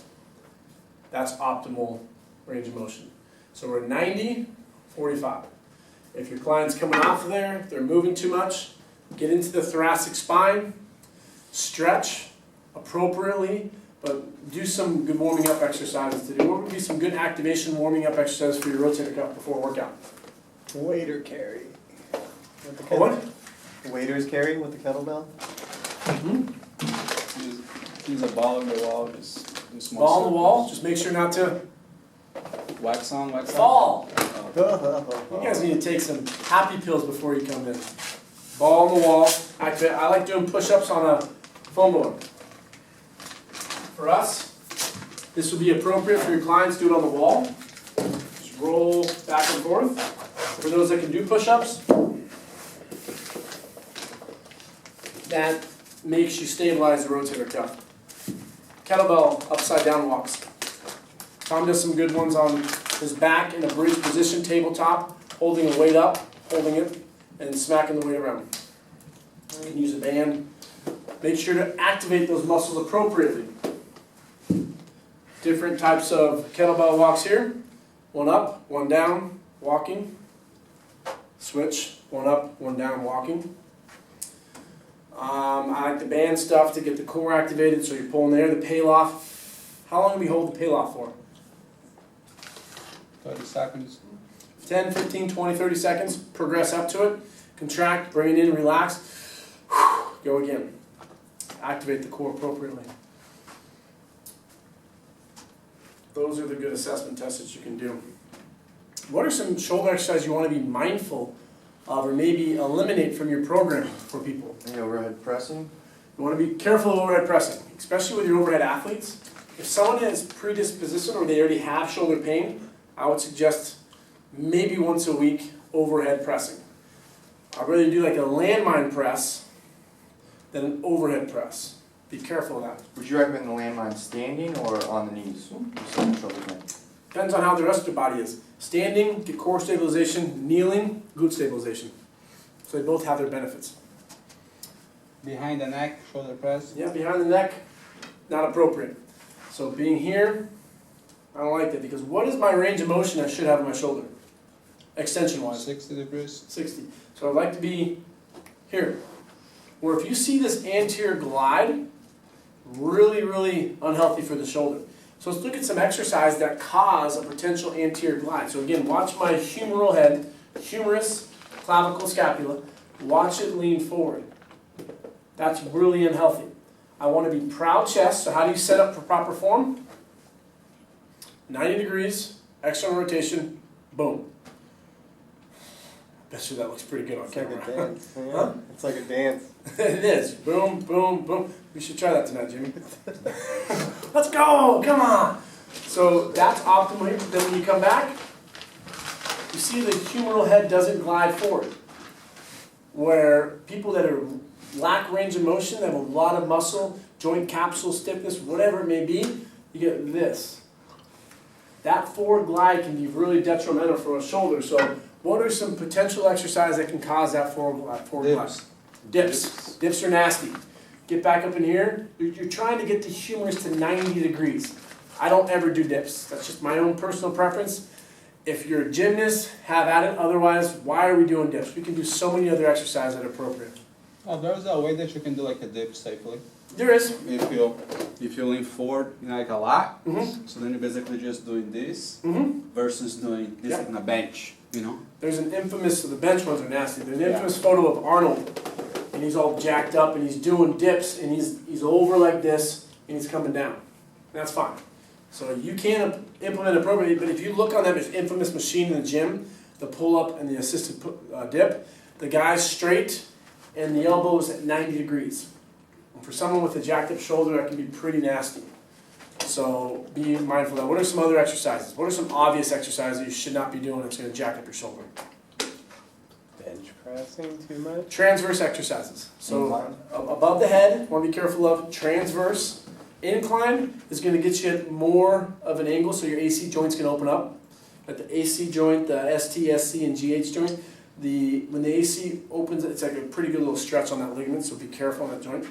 [SPEAKER 1] That's optimal range of motion. So we're 90, 45. If your client's coming off of there, they're moving too much, get into the thoracic spine, stretch appropriately, but do some good warming up exercises to do. What would be some good activation warming up exercises for your rotator cuff before a workout?
[SPEAKER 3] Waiter carry. With the
[SPEAKER 1] What?
[SPEAKER 3] Waiters carry with the kettlebell.
[SPEAKER 4] Use a ball on the wall, just do small
[SPEAKER 1] Ball on the
[SPEAKER 4] circles.
[SPEAKER 1] wall, just make sure not to
[SPEAKER 4] Wax on, wax off.
[SPEAKER 1] fall.
[SPEAKER 4] Oh.
[SPEAKER 1] You guys need to take some happy pills before you come in. Ball on the wall, activate. I like doing push-ups on a foam roller. For us, this would be appropriate for your clients. Do it on the wall. Just roll back and forth. For those that can do push-ups, that makes you stabilize the rotator cuff. Kettlebell upside down walks. Tom does some good ones on his back in a bridge position, tabletop, holding a weight up, holding it, and smacking the weight around. You can use a band. Make sure to activate those muscles appropriately. Different types of kettlebell walks here. One up, one down, walking. Switch, one up, one down, walking. I like the band stuff to get the core activated, so you're pulling there. The peel off. How long do we hold the peel off for?
[SPEAKER 4] 30 seconds.
[SPEAKER 1] 10, 15, 20, 30 seconds. Progress up to it. Contract, bring it in, relax. Go again. Activate the core appropriately. Those are the good assessment tests that you can do. What are some shoulder exercises you want to be mindful of or maybe eliminate from your program for people?
[SPEAKER 2] Overhead pressing.
[SPEAKER 1] You want to be careful of overhead pressing, especially with your overhead athletes. If someone has predisposition or they already have shoulder pain, I would suggest maybe once a week overhead pressing. I'd rather do like a landmine press than an overhead press. Be careful of that.
[SPEAKER 2] Would you recommend the landmine standing or on the knees?
[SPEAKER 1] Depends on how the rest of the body is. Standing, get core stabilization. Kneeling, glute stabilization. So they both have their benefits.
[SPEAKER 4] Behind the neck, shoulder press.
[SPEAKER 1] Yeah, behind the neck, not appropriate. So being here, I don't like that because what is my range of motion I should have in my shoulder? Extension-wise.
[SPEAKER 4] 60 degrees.
[SPEAKER 1] 60. So I'd like to be here. Where if you see this anterior glide, really, really unhealthy for the shoulder. So let's look at some exercise that cause a potential anterior glide. So again, watch my humeral head, humerus, clavicle, scapula. Watch it lean forward. That's really unhealthy. I want to be proud chest. So how do you set up for proper form? 90 degrees, external rotation, boom. Bet you that looks pretty good on
[SPEAKER 3] It's like
[SPEAKER 1] camera.
[SPEAKER 3] a dance. Yeah.
[SPEAKER 1] Huh?
[SPEAKER 3] It's like a dance.
[SPEAKER 1] It is. Boom, boom, boom. We should try that tonight, Jimmy. Let's go! Come on! So that's optimal. Then when you come back, you see the humeral head doesn't glide forward. Where people that lack range of motion, that have a lot of muscle, joint capsule stiffness, whatever it may be, you get this. That forward glide can be really detrimental for a shoulder. So what are some potential exercises that can cause that forward glide? Dips. Dips are nasty. Get back up in here. You're trying to get the humerus to 90 degrees. I don't ever do dips. That's just my own personal preference. If you're a gymnast, have at it. Otherwise, why are we doing dips? We can do so many other exercises that are appropriate.
[SPEAKER 4] Oh, there's a way that you can do like a dip safely.
[SPEAKER 1] There is.
[SPEAKER 4] If you lean forward, like a lot,
[SPEAKER 1] Mm-hmm.
[SPEAKER 4] so then you're basically just doing this
[SPEAKER 1] Mm-hmm.
[SPEAKER 4] versus doing this
[SPEAKER 1] Yeah.
[SPEAKER 4] on a bench, you know?
[SPEAKER 1] There's an infamous, so the bench ones are nasty. There's an
[SPEAKER 4] Yeah.
[SPEAKER 1] infamous photo of Arnold, and he's all jacked up, and he's doing dips, and he's over like this, and he's coming down. That's fine. So you can implement appropriately, but if you look on that infamous machine in the gym, the pull-up and the assisted dip, the guy's straight, and the elbow's at 90 degrees. And for someone with a jacked up shoulder, that can be pretty nasty. So be mindful of that. What are some other exercises? What are some obvious exercises you should not be doing that's going to jack up your shoulder?
[SPEAKER 3] Bench pressing too much?
[SPEAKER 1] Transverse exercises. So
[SPEAKER 2] Incline.
[SPEAKER 1] above the head, want to be careful of. Transverse. Incline is going to get you at more of an angle so your AC joints can open up. At the AC joint, the ST, SC, and GH joint, when the AC opens, it's like a pretty good little stretch on that ligament, so be careful on that joint.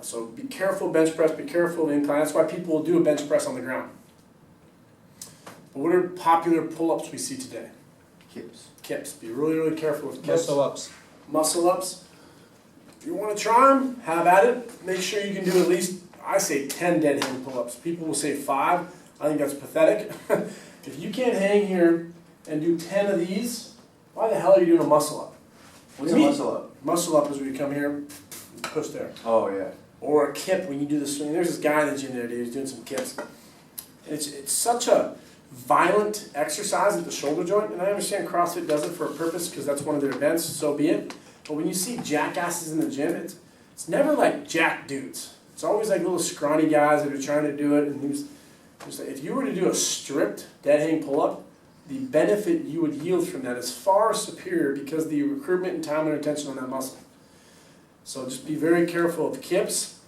[SPEAKER 1] So be careful bench press, be careful of incline. That's why people will do a bench press on the ground. But what are popular pull-ups we see today?
[SPEAKER 2] Kips.
[SPEAKER 1] Kips. Be really, really careful with kips.
[SPEAKER 4] Muscle ups.
[SPEAKER 1] Muscle ups. If you want to try them, have at it. Make sure you can do at least, I say 10 dead hang pull-ups. People will say 5. I think that's pathetic. If you can't hang here and do 10 of these, why the hell are you doing a muscle up?
[SPEAKER 2] What's a muscle up?
[SPEAKER 1] Muscle up is when you come here, push there.
[SPEAKER 2] Oh, yeah.
[SPEAKER 1] Or a kip when you do the swing. There's this guy in the gym the other day who's doing some kips. It's such a violent exercise at the shoulder joint, and I understand CrossFit does it for a purpose because that's one of their events, so be it. But when you see jackasses in the gym, it's never like jack dudes. It's always like little scrawny guys that are trying to do it. And if you were to do a stripped dead hang pull-up, the benefit you would yield from that is far superior because the recruitment and time and attention on that muscle. So just be very careful of kips,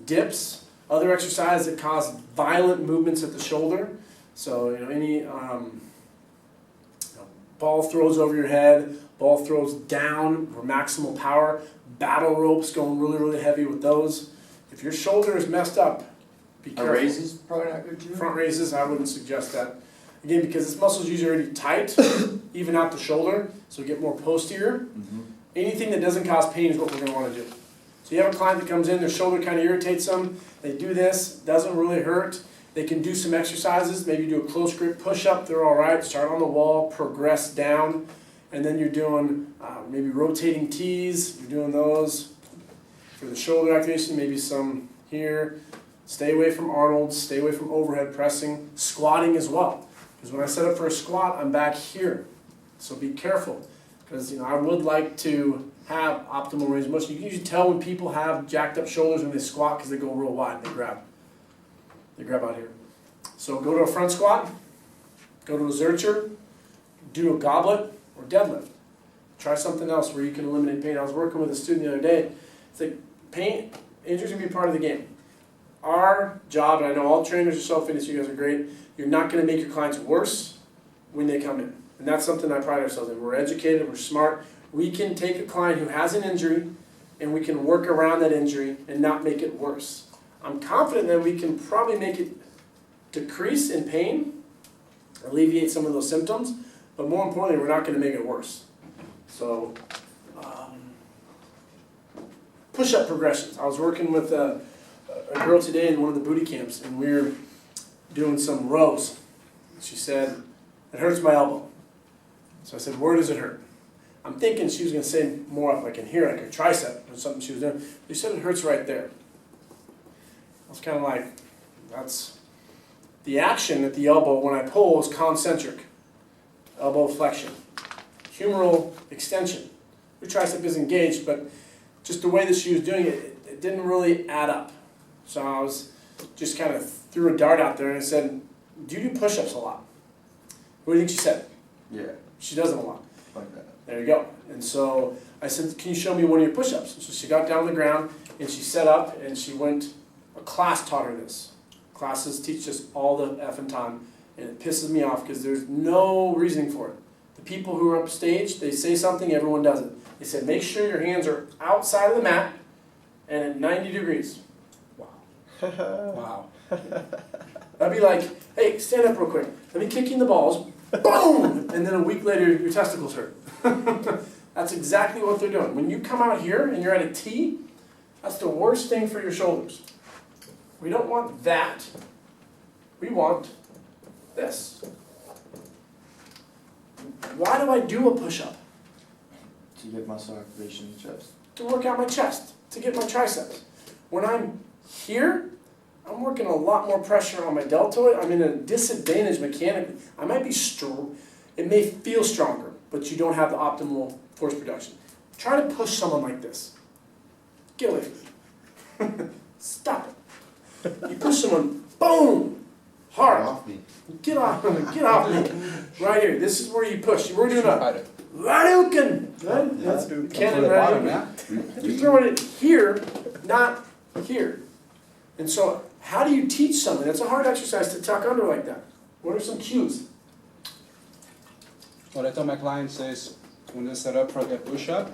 [SPEAKER 1] dips, other exercises that cause violent movements at the shoulder. So any ball throws over your head, ball throws down for maximal power, battle ropes going really, really heavy with those. If your shoulder is messed up, be
[SPEAKER 2] A
[SPEAKER 1] careful.
[SPEAKER 2] raise is probably not good too.
[SPEAKER 1] Front raises, I wouldn't suggest that. Again, because this muscle's usually already tight, even out the shoulder, so get more posterior.
[SPEAKER 2] Mm-hmm.
[SPEAKER 1] Anything that doesn't cause pain is what we're going to want to do. So you have a client that comes in, their shoulder kind of irritates them, they do this, doesn't really hurt. They can do some exercises, maybe do a close grip push-up, they're all right. Start on the wall, progress down, and then you're doing maybe rotating tees, you're doing those. For the shoulder activation, maybe some here. Stay away from Arnold's, stay away from overhead pressing, squatting as well. Because when I set up for a squat, I'm back here. So be careful, because I would like to have optimal range of motion. You can usually tell when people have jacked up shoulders when they squat because they go real wide, they grab out here. So go to a front squat, go to a zercher, do a goblet or deadlift. Try something else where you can eliminate pain. I was working with a student the other day. It's like pain, injuries can be part of the game. Our job, and I know all trainers are self-fitness, you guys are great, you're not going to make your clients worse when they come in. And that's something I pride ourselves in. We're educated, we're smart. We can take a client who has an injury and we can work around that injury and not make it worse. I'm confident that we can probably make it decrease in pain, alleviate some of those symptoms, but more importantly, we're not going to make it worse. So, push-up progressions. I was working with a girl today in one of the booty camps, and we were doing some rows. She said, "It hurts my elbow." So I said, "Where does it hurt?" I'm thinking she was going to say more up like in here, like her tricep or something she was doing. She said it hurts right there. I was kind of like, that's the action at the elbow when I pull is concentric. Elbow flexion. Humeral extension. Your tricep is engaged, but just the way that she was doing it, it didn't really add up. So I was just kind of threw a dart out there and I said, "Do you do push-ups a lot?" What do you think she said?
[SPEAKER 2] Yeah,
[SPEAKER 1] She does them a lot.
[SPEAKER 2] like that.
[SPEAKER 1] There you go. And so I said, "Can you show me one of your push-ups?" And so she got down on the ground and she set up and she went, a class taught her this. Classes teach us all the effing time, and it pisses me off because there's no reasoning for it. The people who are upstage, they say something, everyone does it. They said, make sure your hands are outside of the mat and at 90 degrees. Wow. Wow. That'd be like, "Hey, stand up real quick. Let me kick you in the balls." Boom! And then a week later, your testicles hurt. That's exactly what they're doing. When you come out here and you're at a T, that's the worst thing for your shoulders. We don't want that. We want this. Why do I do a push-up?
[SPEAKER 2] To get muscle activation in the chest.
[SPEAKER 1] To work out my chest, to get my triceps. When I'm here, I'm working a lot more pressure on my deltoid. I'm in a disadvantage mechanically. I might be strong. It may feel stronger, but you don't have the optimal force production. Try to push someone like this. Get away from me. Stop it. You push someone, boom, hard.
[SPEAKER 5] Off me.
[SPEAKER 1] Get off me. Right here. This is where you push. We're doing a Hadouken. Right? That's cannon Hadouken. You're throwing it here, not here. And so, how do you teach something? That's a hard exercise to tuck under like that. What are some cues?
[SPEAKER 4] What I tell my clients is, when they set up for their push-up,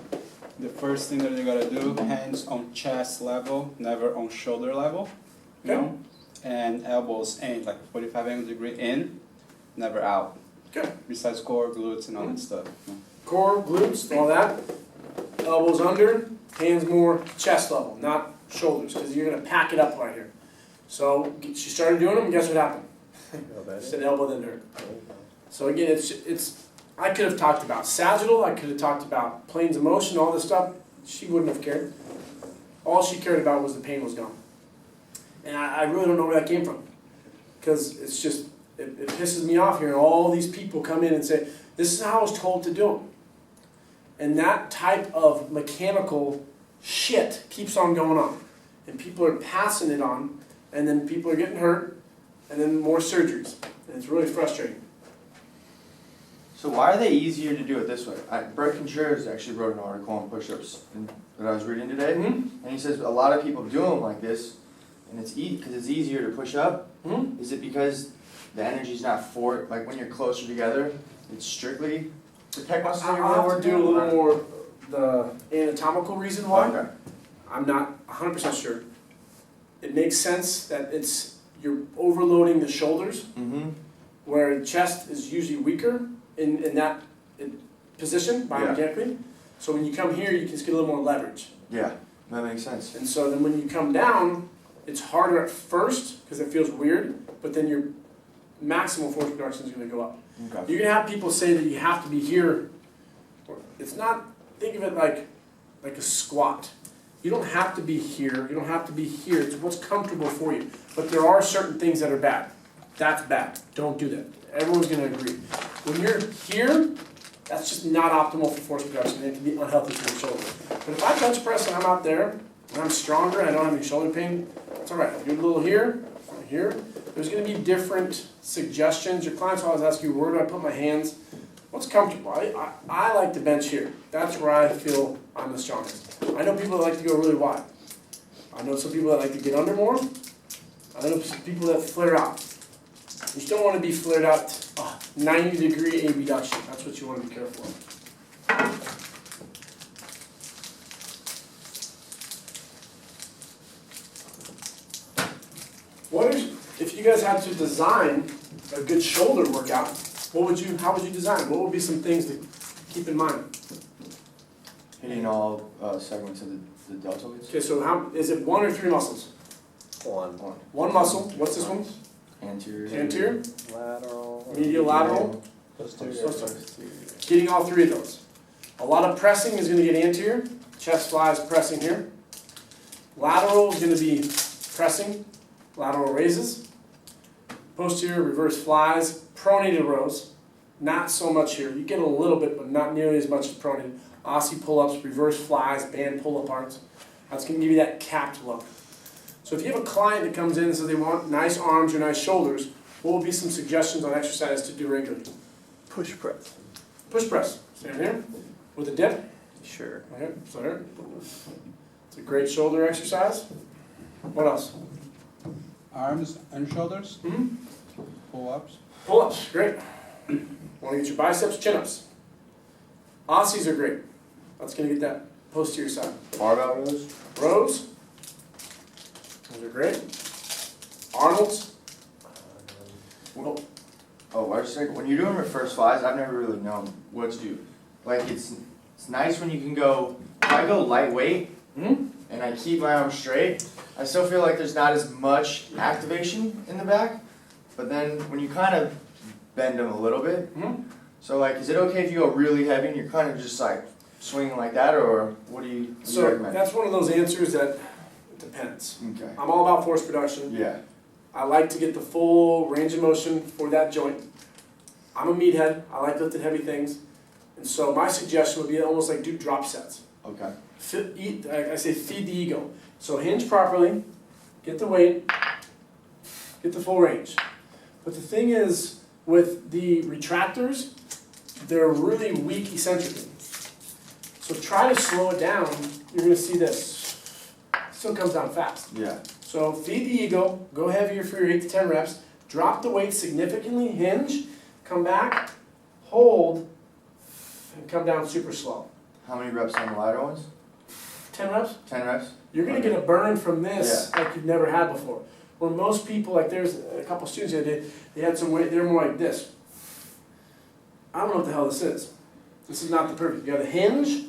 [SPEAKER 4] the first thing that they gotta do, hands on chest level, never on shoulder level, you
[SPEAKER 1] Okay.
[SPEAKER 4] know? And elbows in, like 45 angle degree in, never out.
[SPEAKER 1] Okay.
[SPEAKER 4] Besides core, glutes, and all that stuff. you know?
[SPEAKER 1] Core, glutes, all that. Elbows under, hands more chest level, not shoulders, because you're going to pack it up right here. So she started doing them, and guess what happened? She said elbow then hurt. So again, it's. I could have talked about sagittal, I could have talked about planes of motion, all this stuff. She wouldn't have cared. All she cared about was the pain was gone. And I really don't know where that came from. Because it's just, it pisses me off hearing all these people come in and say, this is how I was told to do them. And that type of mechanical shit keeps on going on. And people are passing it on, and then people are getting hurt, and then more surgeries. And it's really frustrating.
[SPEAKER 2] So why are they easier to do it this way? Brett Contreras actually wrote an article on push-ups that I was reading today, and he says a lot of people do them like this, and it's because it's easier to push up.
[SPEAKER 1] Mm-hmm.
[SPEAKER 2] Is it because the energy's not for like when you're closer together? It's strictly the pec muscles.
[SPEAKER 1] I'll have to do a little more the anatomical reason why.
[SPEAKER 2] Okay.
[SPEAKER 1] I'm not 100% sure. It makes sense that you're overloading the shoulders,
[SPEAKER 2] Mm-hmm.
[SPEAKER 1] where chest is usually weaker in that position biomechanically. So when you come here, you can just get a little more leverage.
[SPEAKER 2] Yeah, that makes sense.
[SPEAKER 1] And so then when you come down, it's harder at first because it feels weird, but then your maximal force production is going to go up.
[SPEAKER 2] Okay.
[SPEAKER 1] You're going to have people say that you have to be here. It's not, think of it like a squat. You don't have to be here, you don't have to be here. It's what's comfortable for you. But there are certain things that are bad. That's bad. Don't do that. Everyone's going to agree. When you're here, that's just not optimal for force production. It can be unhealthy for your shoulder. But if I bench press and I'm out there, and I'm stronger, and I don't have any shoulder pain, it's all right. I'll do a little here, here. There's going to be different suggestions. Your clients always ask you, where do I put my hands? What's comfortable? I like to bench here. That's where I feel I'm the strongest. I know people that like to go really wide. I know some people that like to get under more. I know some people that flare out. You just don't want to be flared out 90-degree abduction. That's what you want to be careful of. If you guys had to design a good shoulder workout, how would you design it? What would be some things to keep in mind?
[SPEAKER 2] Hitting all segments of the deltoids.
[SPEAKER 1] Okay, so is it one or three muscles?
[SPEAKER 3] One.
[SPEAKER 1] One muscle. What's this one?
[SPEAKER 2] Anterior.
[SPEAKER 1] Anterior,
[SPEAKER 3] Lateral.
[SPEAKER 1] medial, lateral.
[SPEAKER 3] Posterior.
[SPEAKER 1] Getting all three of those. A lot of pressing is going to get anterior. Chest flies pressing here. Lateral is going to be pressing. Lateral raises. Posterior reverse flies. Pronated rows. Not so much here. You get a little bit, but not nearly as much as pronated. Aussie pull-ups, reverse flies, band pull-aparts. That's going to give you that capped look. So if you have a client that comes in and says they want nice arms or nice shoulders, what would be some suggestions on exercise to do regularly?
[SPEAKER 3] Push press.
[SPEAKER 1] Push press. Stand here with a dip.
[SPEAKER 3] Sure.
[SPEAKER 1] Okay, so here. It's a great shoulder exercise. What else?
[SPEAKER 4] Arms and shoulders,
[SPEAKER 1] Mm-hmm.
[SPEAKER 4] pull-ups.
[SPEAKER 1] Pull-ups, great. Want to get your biceps, chin-ups. Aussies are great. That's going to get that posterior side.
[SPEAKER 2] Barbell rows.
[SPEAKER 1] Rows. Those are great. Arnold's.
[SPEAKER 2] Oh, I was just like, when you're doing reverse flies, I've never really known what to do. Like it's it's nice when you can go, if I go lightweight
[SPEAKER 1] Hmm?
[SPEAKER 2] and I keep my arms straight, I still feel like there's not as much activation in the back, but then when you kind of bend them a little bit,
[SPEAKER 1] Hmm?
[SPEAKER 2] so like, is it okay if you go really heavy and you're kind of just like swinging like that, or what do you
[SPEAKER 1] So
[SPEAKER 2] recommend?
[SPEAKER 1] that's one of those answers that it depends.
[SPEAKER 2] Okay.
[SPEAKER 1] I'm all about force production.
[SPEAKER 2] Yeah.
[SPEAKER 1] I like to get the full range of motion for that joint. I'm a meathead. I like lifting heavy things. And so my suggestion would be almost like do drop sets.
[SPEAKER 2] Okay.
[SPEAKER 1] I say feed the ego. So hinge properly, get the weight, get the full range. But the thing is, with the retractors, they're really weak eccentrically. So try to slow it down, you're gonna see this. Still comes down fast.
[SPEAKER 2] Yeah.
[SPEAKER 1] So feed the ego, go heavier for your 8 to 10 reps, drop the weight significantly, hinge, come back, hold, and come down super slow.
[SPEAKER 2] How many reps on the lighter ones?
[SPEAKER 1] 10 reps?
[SPEAKER 2] 10 reps?
[SPEAKER 1] You're gonna get a burn from this like you've never had before. Where most people, like there's a couple students the other day, they had some weight, they're more like this. I don't know what the hell this is. This is not the perfect. You have a hinge,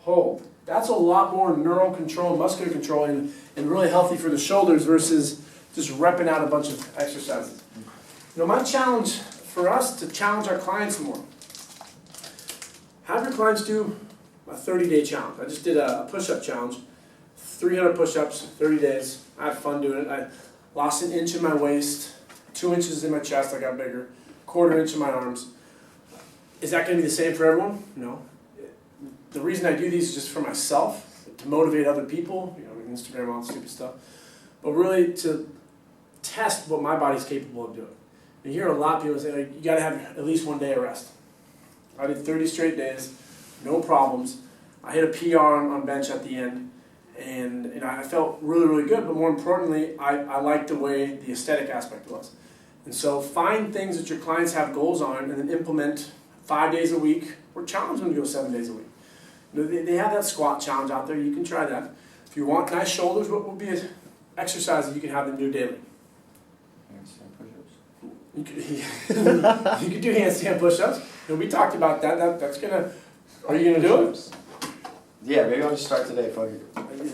[SPEAKER 1] hold. That's a lot more neural control, muscular control, and really healthy for the shoulders versus just repping out a bunch of exercises. You know, my challenge for us to challenge our clients more. Have your clients do a 30-day challenge. I just did a push-up challenge, 300 push-ups, 30 days. I had fun doing it. I lost an inch in my waist, 2 inches in my chest, I got bigger, quarter inch in my arms. Is that gonna be the same for everyone? No. The reason I do these is just for myself, to motivate other people, you know, Instagram, all that stupid stuff, but really to test what my body's capable of doing. You hear a lot of people say, like, you gotta have at least 1 day of rest. I did 30 straight days, no problems. I hit a PR on bench at the end, and I felt really, really good, but more importantly, I liked the way the aesthetic aspect was. And so find things that your clients have goals on and then implement 5 days a week, or challenge them to go 7 days a week. You know, they have that squat challenge out there, you can try that. If you want nice shoulders, what would be an exercise that you can have them do daily?
[SPEAKER 2] Handstand push-ups.
[SPEAKER 1] You could, you could do handstand push-ups. And we talked about that. That's gonna. Are you gonna do it?
[SPEAKER 2] Yeah, maybe I'll just start today, fuck it.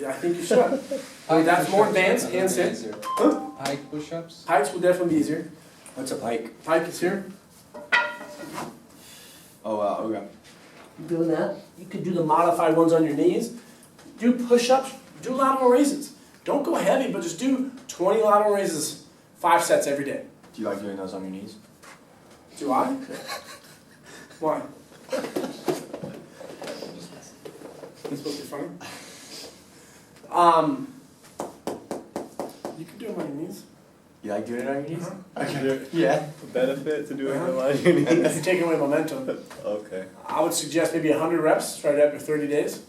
[SPEAKER 1] I think you should. I mean, that's more advanced handstand. Huh?
[SPEAKER 4] Pike push-ups?
[SPEAKER 1] Pikes will definitely be easier.
[SPEAKER 2] What's a pike?
[SPEAKER 1] Pike is here.
[SPEAKER 2] Oh, wow, okay.
[SPEAKER 1] You doing that? You could do the modified ones on your knees. Do push-ups. Do lateral raises. Don't go heavy, but just do 20 lateral raises, 5 sets every day.
[SPEAKER 2] Do you like doing those on your knees?
[SPEAKER 1] Do I? Why? It's supposed to be funny. You can do them on your knees.
[SPEAKER 2] You like doing it on your knees?
[SPEAKER 1] Uh-huh.
[SPEAKER 2] Okay. Yeah.
[SPEAKER 3] Benefit to doing
[SPEAKER 1] Uh-huh.
[SPEAKER 3] it on your
[SPEAKER 1] If
[SPEAKER 3] knees.
[SPEAKER 1] you're taking away momentum,
[SPEAKER 3] Okay.
[SPEAKER 1] I would suggest maybe 100 reps, try it out for 30 days.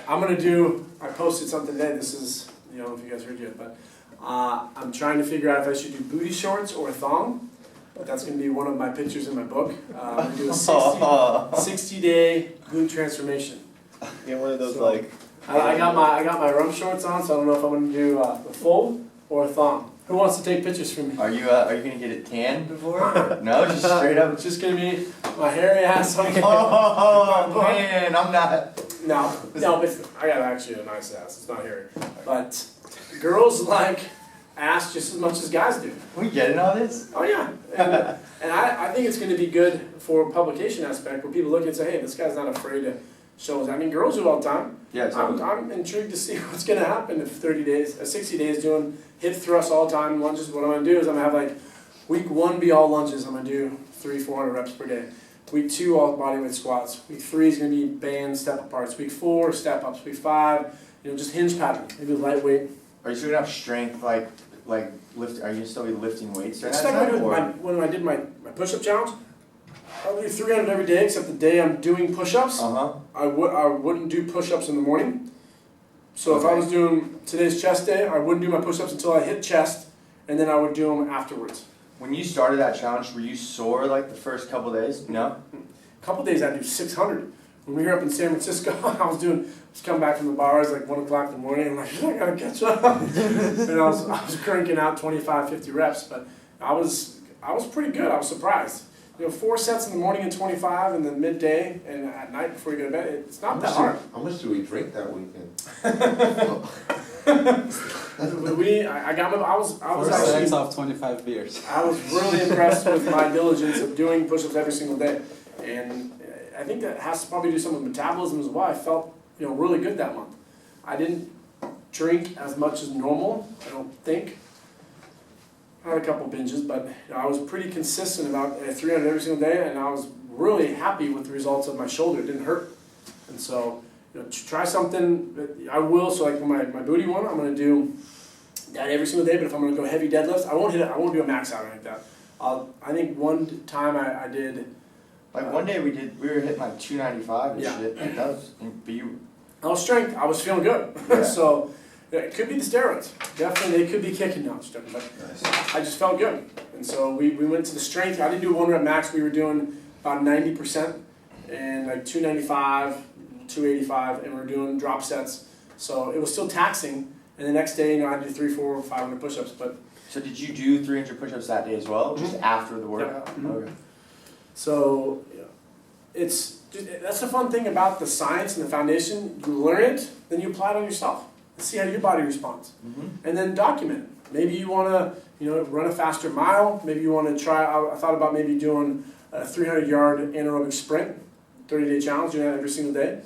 [SPEAKER 1] I'm gonna do, I posted something today, this is, I don't know if you guys heard yet, but I'm trying to figure out if I should do booty shorts or a thong. But that's gonna be one of my pictures in my book. I'm gonna do a 60-day glute transformation.
[SPEAKER 3] Get one of those
[SPEAKER 1] So-
[SPEAKER 3] like.
[SPEAKER 1] I got my rump shorts on, so I don't know if I'm gonna do the full or a thong. Who wants to take pictures from me?
[SPEAKER 2] Are you gonna get it tan before? No, just straight up.
[SPEAKER 1] It's just gonna be my hairy ass.
[SPEAKER 2] Oh man, I'm not.
[SPEAKER 1] No, but I got actually a nice ass. It's not hairy, but girls like ass just as much as guys do.
[SPEAKER 2] We getting all this?
[SPEAKER 1] Oh yeah, and I think it's going to be good for publication aspect where people look and say, hey, this guy's not afraid to show us. I mean, girls do it all the time.
[SPEAKER 2] Yeah, totally.
[SPEAKER 1] I'm intrigued to see what's going to happen if 60 days doing hip thrusts all the time, lunges. What I'm going to do is I'm going to have like week 1 be all lunges. I'm going to do 300-400 reps per day. Week 2 all bodyweight squats. Week 3 is going to be band step aparts. Week 4 step ups. Week 5, just hinge pattern. Maybe lightweight.
[SPEAKER 2] Are you still gonna have strength like lift? Are you still be lifting weights during
[SPEAKER 1] It's
[SPEAKER 2] that
[SPEAKER 1] like
[SPEAKER 2] time?
[SPEAKER 1] when I did my push-up challenge. I would do 300 every day except the day I'm doing push-ups. I wouldn't do push-ups in the morning. So if I was doing today's chest day, I wouldn't do my push-ups until I hit chest, and then I would do them afterwards.
[SPEAKER 2] When you started that challenge, were you sore like the first couple days? No.
[SPEAKER 1] A couple days I'd do 600. When we were up in San Francisco, I was coming back from the bars like 1 o'clock in the morning. I'm like, I gotta catch up. And I was cranking out 25, 50 reps, but I was pretty good. I was surprised. 4 sets in the morning and 25, and then midday and at night before you go to bed. It's not that hard.
[SPEAKER 5] How much do we drink that weekend?
[SPEAKER 1] I was
[SPEAKER 4] 4
[SPEAKER 1] actually
[SPEAKER 4] sets of 25 beers.
[SPEAKER 1] I was really impressed with my diligence of doing push-ups every single day, and I think that has to probably do something with metabolism as well. I felt really good that month. I didn't drink as much as normal, I don't think. I had a couple binges, but I was pretty consistent about 300 every single day, and I was really happy with the results of my shoulder. It didn't hurt, and so try something that I will. So like my booty one, I'm going to do that every single day. But if I'm going to go heavy deadlifts, I won't hit it. I won't do a max out or like that. I think one time I did.
[SPEAKER 2] Like one day we were hitting like 295 and
[SPEAKER 1] Yeah.
[SPEAKER 2] shit. Like that was, but you.
[SPEAKER 1] I was strength. I was feeling good.
[SPEAKER 2] Yeah.
[SPEAKER 1] So it could be the steroids. Definitely, they could be kicking now. But
[SPEAKER 5] Nice.
[SPEAKER 1] I just felt good, and so we went to the strength. I didn't do 1 rep max. We were doing about 90% and like 295, 285, and we were doing drop sets. So it was still taxing. And the next day, I did 300, 400, 500 push-ups. But
[SPEAKER 2] So did you do 300 push-ups that day as well, just after the workout?
[SPEAKER 1] Yeah. Mhm.
[SPEAKER 2] Okay.
[SPEAKER 1] so that's the fun thing about the science and the foundation. You learn it, then you apply it on yourself and see how your body responds, and then document it. Maybe you want to run a faster mile. Maybe you want to try. I thought about maybe doing a 300-yard anaerobic sprint, 30-day challenge, doing that every single day.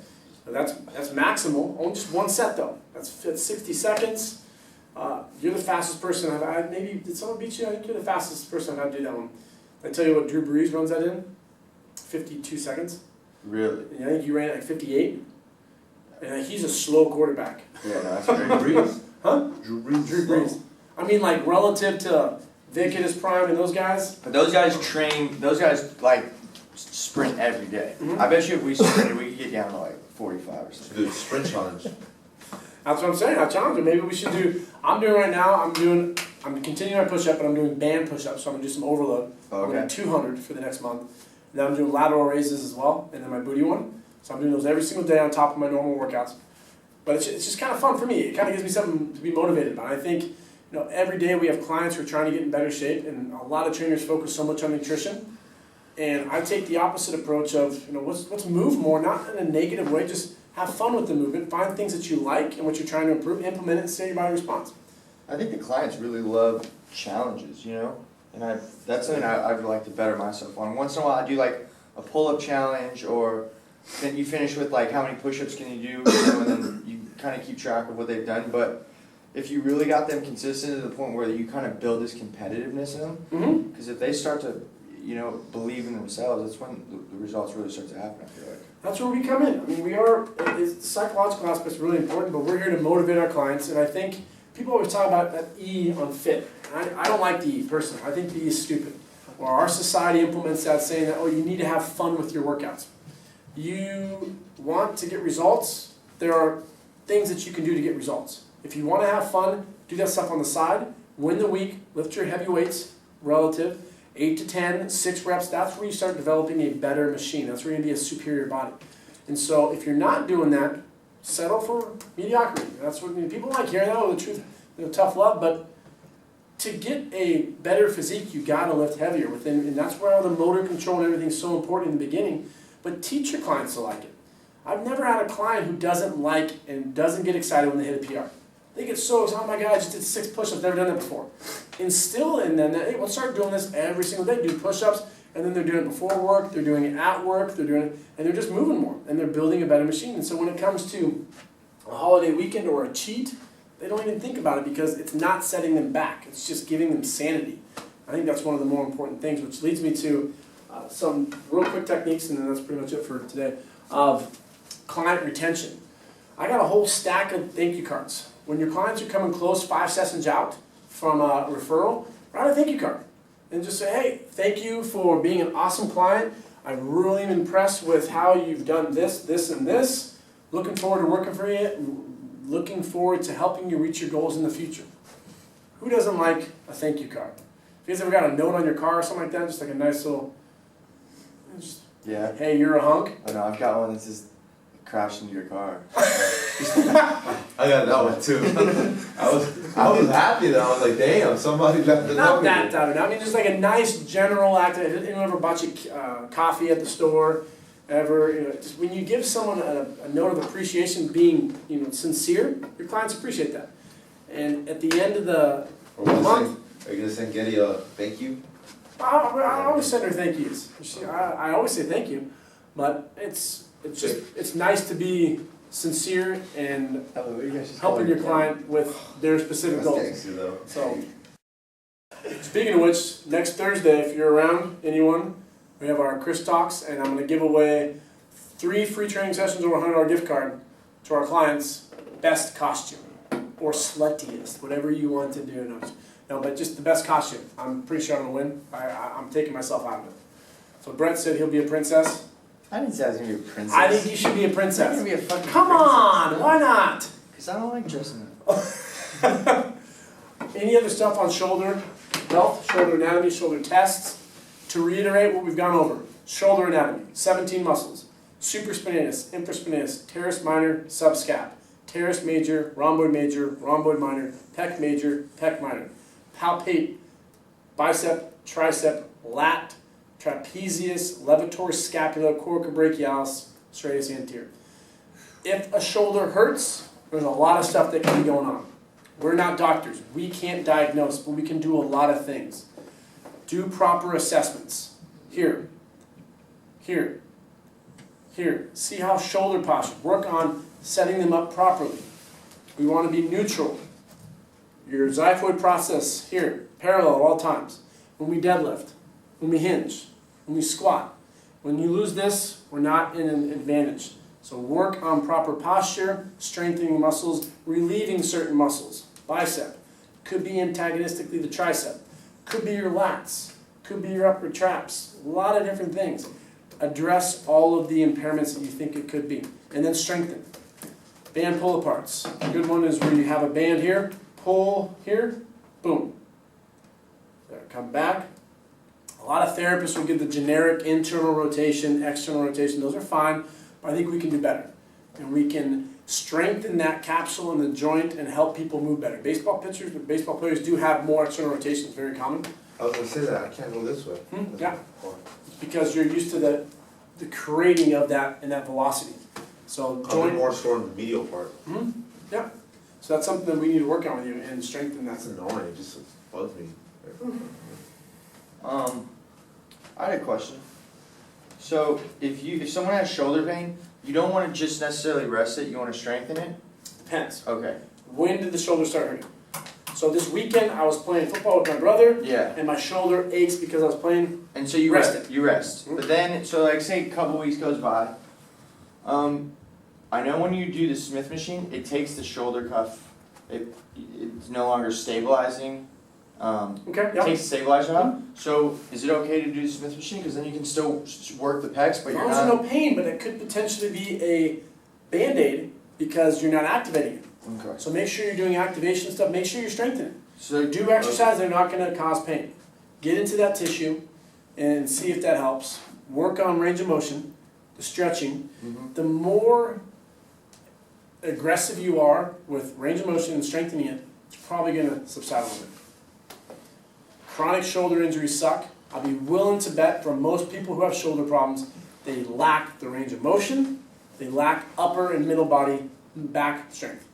[SPEAKER 1] That's maximal. Only just 1 set though. That's 60 seconds. You're the fastest person maybe did someone beat you? I think you're the fastest person I've had to do that one. Did I tell you what Drew Brees runs that in? 52 seconds.
[SPEAKER 2] Really?
[SPEAKER 1] And I think you ran at like 58. And he's a slow quarterback.
[SPEAKER 2] Yeah, no, that's
[SPEAKER 5] Drew
[SPEAKER 2] great.
[SPEAKER 5] Brees?
[SPEAKER 1] Huh?
[SPEAKER 5] Drew Brees?
[SPEAKER 1] Drew Brees. I mean, like relative to Vic at his prime and those guys.
[SPEAKER 2] But those guys like sprint every day.
[SPEAKER 1] Mhm.
[SPEAKER 2] I bet you if we sprinted, we could get down to like 45 or
[SPEAKER 5] To
[SPEAKER 2] something.
[SPEAKER 5] do the sprint challenge.
[SPEAKER 1] That's what I'm saying. I challenge him. Maybe we should do. I'm doing right now. I'm continuing my push-up, but I'm doing band push-ups. So I'm gonna do some overload. I'm
[SPEAKER 2] Okay.
[SPEAKER 1] doing 200 for the next month. And then I'm doing lateral raises as well, and then my booty one. So I'm doing those every single day on top of my normal workouts. But it's just kind of fun for me. It kind of gives me something to be motivated about. I think every day we have clients who are trying to get in better shape, and a lot of trainers focus so much on nutrition. And I take the opposite approach of let's move more, not in a negative way. Just have fun with the movement. Find things that you like and what you're trying to improve. Implement it and see how your body responds.
[SPEAKER 2] I think the clients really love challenges, and that's something I'd like to better myself on. Once in a while I do like a pull-up challenge, or then you finish with like how many push-ups can you do, and then you kind of keep track of what they've done. But if you really got them consistent to the point where you kind of build this competitiveness in them,
[SPEAKER 1] Mm-hmm.
[SPEAKER 2] because if they start to believe in themselves, that's when the results really start to happen, I feel like.
[SPEAKER 1] That's where we come in. I mean, the psychological aspect is really important, but we're here to motivate our clients. And I think people always talk about that E on fit. I don't like the E personally. I think the E is stupid. Or our society implements that, saying that, you need to have fun with your workouts. You want to get results, there are things that you can do to get results. If you want to have fun, do that stuff on the side. Win the week, lift your heavy weights, relative. 8 to 10, 6 reps, that's where you start developing a better machine. That's where you're going to be a superior body. And so if you're not doing that, settle for mediocrity. That's what people like hearing that, the truth, tough love, but to get a better physique, you got to lift heavier and that's where all the motor control and everything is so important in the beginning. But teach your clients to like it. I've never had a client who doesn't like and doesn't get excited when they hit a PR. They get so excited, oh my God, I just did 6 push-ups, never done that before. Instill in them that, hey, we'll start doing this every single day, do push-ups, and then they're doing it before work, they're doing it at work, they're doing it, and they're just moving more, and they're building a better machine. And so when it comes to a holiday weekend or a cheat, they don't even think about it because it's not setting them back, it's just giving them sanity. I think that's one of the more important things, which leads me to some real quick techniques, and then that's pretty much it for today, of client retention. I got a whole stack of thank you cards. When your clients are coming close 5 sessions out from a referral, write a thank you card. And just say, hey, thank you for being an awesome client. I'm really impressed with how you've done this, this, and this. Looking forward to working for you. Looking forward to helping you reach your goals in the future. Who doesn't like a thank you card? If you guys ever got a note on your car or something like that, just like a nice little,
[SPEAKER 2] Yeah.
[SPEAKER 1] hey, you're a hunk.
[SPEAKER 2] I know, I've got one that says, crashed into your car.
[SPEAKER 5] I got that one too. I was happy though, I was like, damn, somebody left the
[SPEAKER 1] Not
[SPEAKER 5] number.
[SPEAKER 1] that down. I mean, just like a nice general act. Anyone ever bought you coffee at the store? Ever, just when you give someone a note of appreciation, being, sincere, your clients appreciate that. And at the end of the
[SPEAKER 5] Or what
[SPEAKER 1] month,
[SPEAKER 5] are you gonna send Getty a thank you?
[SPEAKER 1] I always send her thank yous. I always say thank you, but it's nice to be sincere and helping your client with their specific goals.
[SPEAKER 5] Thanks, you though.
[SPEAKER 1] So, speaking of which, next Thursday, if you're around, anyone, we have our Chris Talks, and I'm going to give away 3 free training sessions or a $100 gift card to our clients. Best costume, or sluttiest, whatever you want to do. No, but just the best costume. I'm pretty sure I'm going to win. I'm taking myself out of it. So Brett said he'll be a princess.
[SPEAKER 2] I didn't say I was gonna be a princess.
[SPEAKER 1] I think you should be a
[SPEAKER 2] I'm
[SPEAKER 1] princess.
[SPEAKER 2] gonna be a fucking
[SPEAKER 1] Come on, why not?
[SPEAKER 2] Because I don't like dressing up.
[SPEAKER 1] Any other stuff on shoulder health, shoulder anatomy, shoulder tests? To reiterate what we've gone over. Shoulder anatomy, 17 muscles. Supraspinatus, infraspinatus, teres minor, subscap. Teres major, rhomboid minor, pec major, pec minor. Palpate, bicep, tricep, lat, trapezius, levator scapula, coracobrachialis, serratus anterior. If a shoulder hurts, there's a lot of stuff that can be going on. We're not doctors. We can't diagnose, but we can do a lot of things. Do proper assessments. Here, here, here. See how shoulder posture. Work on setting them up properly. We want to be neutral. Your xiphoid process here, parallel at all times. When we deadlift, when we hinge, when we squat. When you lose this, we're not in an advantage. So work on proper posture, strengthening muscles, relieving certain muscles. Bicep, could be antagonistically the tricep, could be your lats, could be your upper traps, a lot of different things. Address all of the impairments that you think it could be, and then strengthen. Band pull aparts. A good one is where you have a band here, pull here, boom. There, come back. A lot of therapists will give the generic internal rotation, external rotation. Those are fine, but I think we can do better. And we can strengthen that capsule in the joint and help people move better. Baseball players do have more external rotation. It's very common.
[SPEAKER 5] I was gonna say that, I can't go this way.
[SPEAKER 1] Yeah. Because you're used to the creating of that and that velocity. So
[SPEAKER 5] I'm
[SPEAKER 1] joint.
[SPEAKER 5] more sore in the medial part.
[SPEAKER 1] Yeah. So that's something that we need to work on with you and strengthen that.
[SPEAKER 5] That's annoying, it just bugs me.
[SPEAKER 2] I had a question. So if someone has shoulder pain, you don't want to just necessarily rest it, you want to strengthen it?
[SPEAKER 1] Depends.
[SPEAKER 2] Okay.
[SPEAKER 1] When did the shoulder start hurting? So this weekend I was playing football with my brother,
[SPEAKER 2] Yeah.
[SPEAKER 1] and my shoulder aches because I was playing.
[SPEAKER 2] And so you
[SPEAKER 1] Rest
[SPEAKER 2] rest. You rest. But then, so like say a couple weeks goes by. I know when you do the Smith machine, it takes the shoulder cuff. It's no longer stabilizing.
[SPEAKER 1] Okay.
[SPEAKER 2] It
[SPEAKER 1] Yeah.
[SPEAKER 2] takes the stabilizer out. So is it okay to do the Smith machine? Because then you can still work the pecs, but
[SPEAKER 1] As
[SPEAKER 2] you're
[SPEAKER 1] long as there's
[SPEAKER 2] not.
[SPEAKER 1] no pain, but it could potentially be a Band-Aid because you're not activating it.
[SPEAKER 2] Okay.
[SPEAKER 1] So make sure you're doing activation stuff. Make sure you're strengthening.
[SPEAKER 2] So
[SPEAKER 1] Do exercise that are not going to cause pain. Get into that tissue and see if that helps. Work on range of motion, the stretching.
[SPEAKER 2] Mhm.
[SPEAKER 1] The more aggressive you are with range of motion and strengthening it, it's probably going to subside a little bit. Chronic shoulder injuries suck. I'll be willing to bet for most people who have shoulder problems, they lack the range of motion, they lack upper and middle body back strength.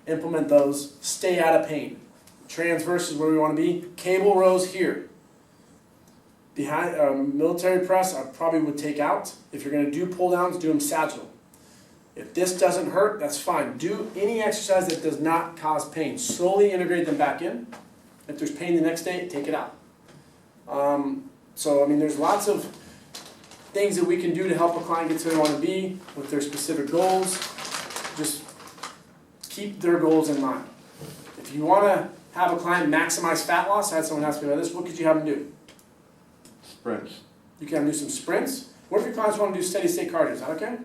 [SPEAKER 1] Implement those, stay out of pain. Transverse is where we want to be. Cable rows here. Behind military press, I probably would take out. If you're going to do pull downs, do them sagittal. If this doesn't hurt, that's fine. Do any exercise that does not cause pain. Slowly integrate them back in. If there's pain the next day, take it out. So, I mean, there's lots of things that we can do to help a client get to where they want to be with their specific goals. Just keep their goals in mind. If you want to have a client maximize fat loss, I had someone ask me about this, what could you have them do?
[SPEAKER 5] Sprints.
[SPEAKER 1] You can have them do some sprints. What if your clients want to do steady state cardio? Is that okay?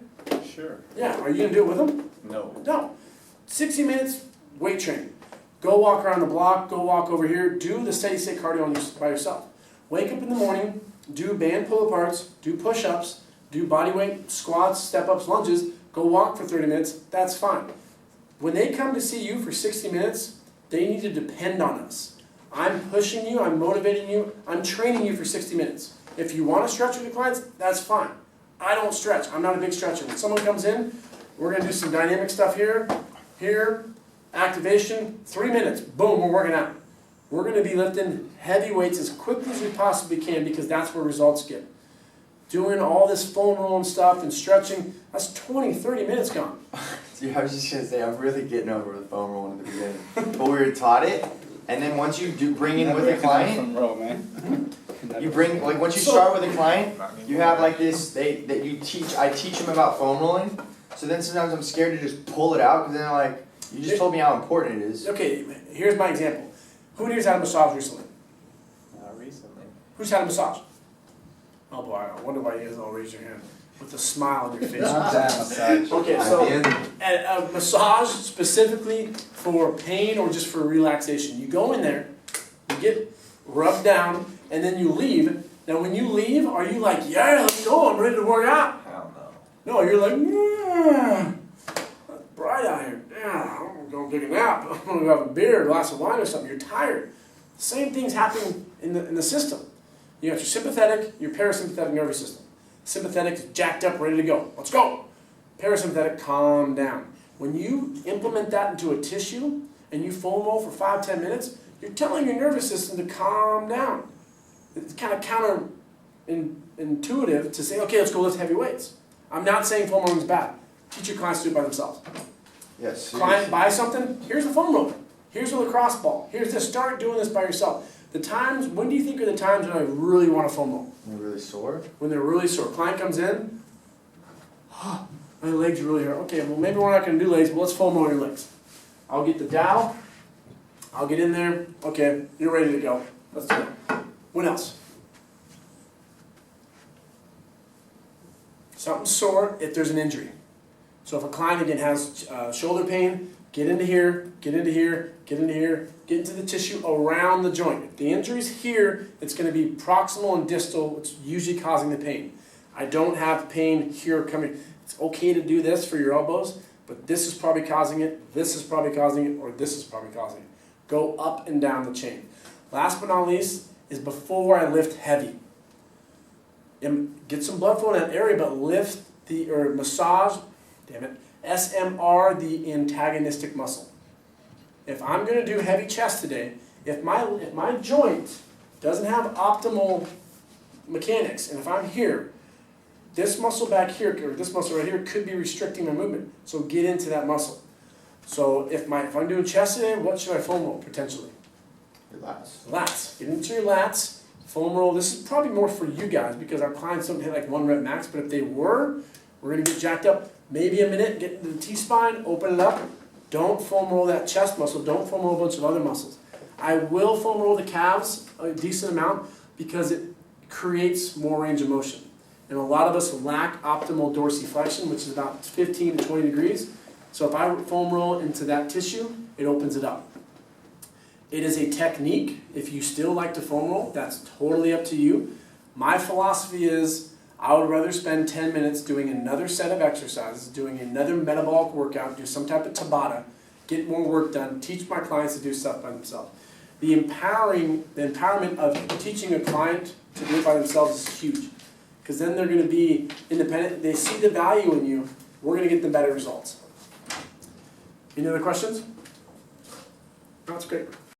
[SPEAKER 3] Sure.
[SPEAKER 1] Yeah, are you going to do it with them?
[SPEAKER 3] No.
[SPEAKER 1] No. 60 minutes, weight training. Go walk around the block, go walk over here, do the steady state cardio by yourself. Wake up in the morning, do band pull aparts, do push-ups, do body weight, squats, step-ups, lunges, go walk for 30 minutes, that's fine. When they come to see you for 60 minutes, They need to depend on us. I'm pushing you, I'm motivating you, I'm training you for 60 minutes. If you want to stretch with your clients, that's fine. I don't stretch, I'm not a big stretcher. When someone comes in, we're gonna do some dynamic stuff here, activation, 3 minutes, boom, we're working out. We're gonna be lifting heavy weights as quickly as we possibly can because that's where results get. Doing all this foam rolling stuff and stretching, that's 20, 30 minutes gone.
[SPEAKER 2] Dude, I was just gonna say, I'm really getting over the foam roll in the beginning. But we were taught it, and then once you do bring in with a client,
[SPEAKER 4] From row, man.
[SPEAKER 2] you bring, like once you start with a client, you have like this, I teach them about foam rolling. So then sometimes I'm scared to just pull it out, because then they're like, you just told me how important it is.
[SPEAKER 1] Okay, here's my example. Who here's had a massage recently?
[SPEAKER 3] Not recently.
[SPEAKER 1] Who's had a massage? Oh boy, I wonder why you guys all raise your hand with a smile on your face.
[SPEAKER 4] Not that massage.
[SPEAKER 1] Okay,
[SPEAKER 5] At
[SPEAKER 1] so
[SPEAKER 5] the end,
[SPEAKER 1] a massage specifically for pain or just for relaxation. You go in there, you get rubbed down, and then you leave. Now when you leave, are you like, yeah, let's go, I'm ready to work out?
[SPEAKER 3] Hell no.
[SPEAKER 1] No, you're like, yeah, it's bright out here. Yeah, I'm gonna take a nap. I'm gonna have a beer, a glass of wine or something. You're tired. The same thing's happening in the system. You got your sympathetic, your parasympathetic nervous system. Sympathetic is jacked up, ready to go. Let's go. Parasympathetic, calm down. When you implement that into a tissue and you foam roll for 5-10 minutes, you're telling your nervous system to calm down. It's kind of counterintuitive to say, okay, let's go lift heavy weights. I'm not saying foam rolling is bad. Teach your clients to do it by themselves.
[SPEAKER 2] Yes.
[SPEAKER 1] Client buys something, here's a foam roller. Here's a lacrosse ball. Here's this. Start doing this by yourself. The times, when do you think are the times when I really want to foam roll?
[SPEAKER 2] They're really sore.
[SPEAKER 1] When they're really sore. Client comes in, oh, my legs really hurt. Okay, well maybe we're not going to do legs, but let's foam roll your legs. I'll get the dowel. I'll get in there. Okay, you're ready to go. Let's do it. What else? Something sore if there's an injury. So if a client again has shoulder pain, get into here, get into here, get into here, get into the tissue around the joint. If the injury's here, it's going to be proximal and distal, which is usually causing the pain. I don't have pain here coming. It's okay to do this for your elbows, but this is probably causing it, this is probably causing it, or this is probably causing it. Go up and down the chain. Last but not least is before I lift heavy. Get some blood flow in that area, but lift or massage, SMR the antagonistic muscle. If I'm going to do heavy chest today, if my joint doesn't have optimal mechanics, and if I'm here, this muscle back here, or this muscle right here, could be restricting my movement. So get into that muscle. So if I'm doing chest today, what should I foam roll potentially?
[SPEAKER 2] Your lats.
[SPEAKER 1] Lats. Get into your lats. Foam roll. This is probably more for you guys because our clients don't hit like 1 rep max, but if they were, we're going to get jacked up. Maybe a minute, get into the T-spine, open it up. Don't foam roll that chest muscle. Don't foam roll a bunch of other muscles. I will foam roll the calves a decent amount because it creates more range of motion. And a lot of us lack optimal dorsiflexion, which is about 15 to 20 degrees. So if I foam roll into that tissue, it opens it up. It is a technique. If you still like to foam roll, that's totally up to you. My philosophy is I would rather spend 10 minutes doing another set of exercises, doing another metabolic workout, do some type of Tabata, get more work done, teach my clients to do stuff by themselves. The empowerment of teaching a client to do it by themselves is huge. Because then they're going to be independent. They see the value in you. We're going to get them better results. Any other questions? That's great.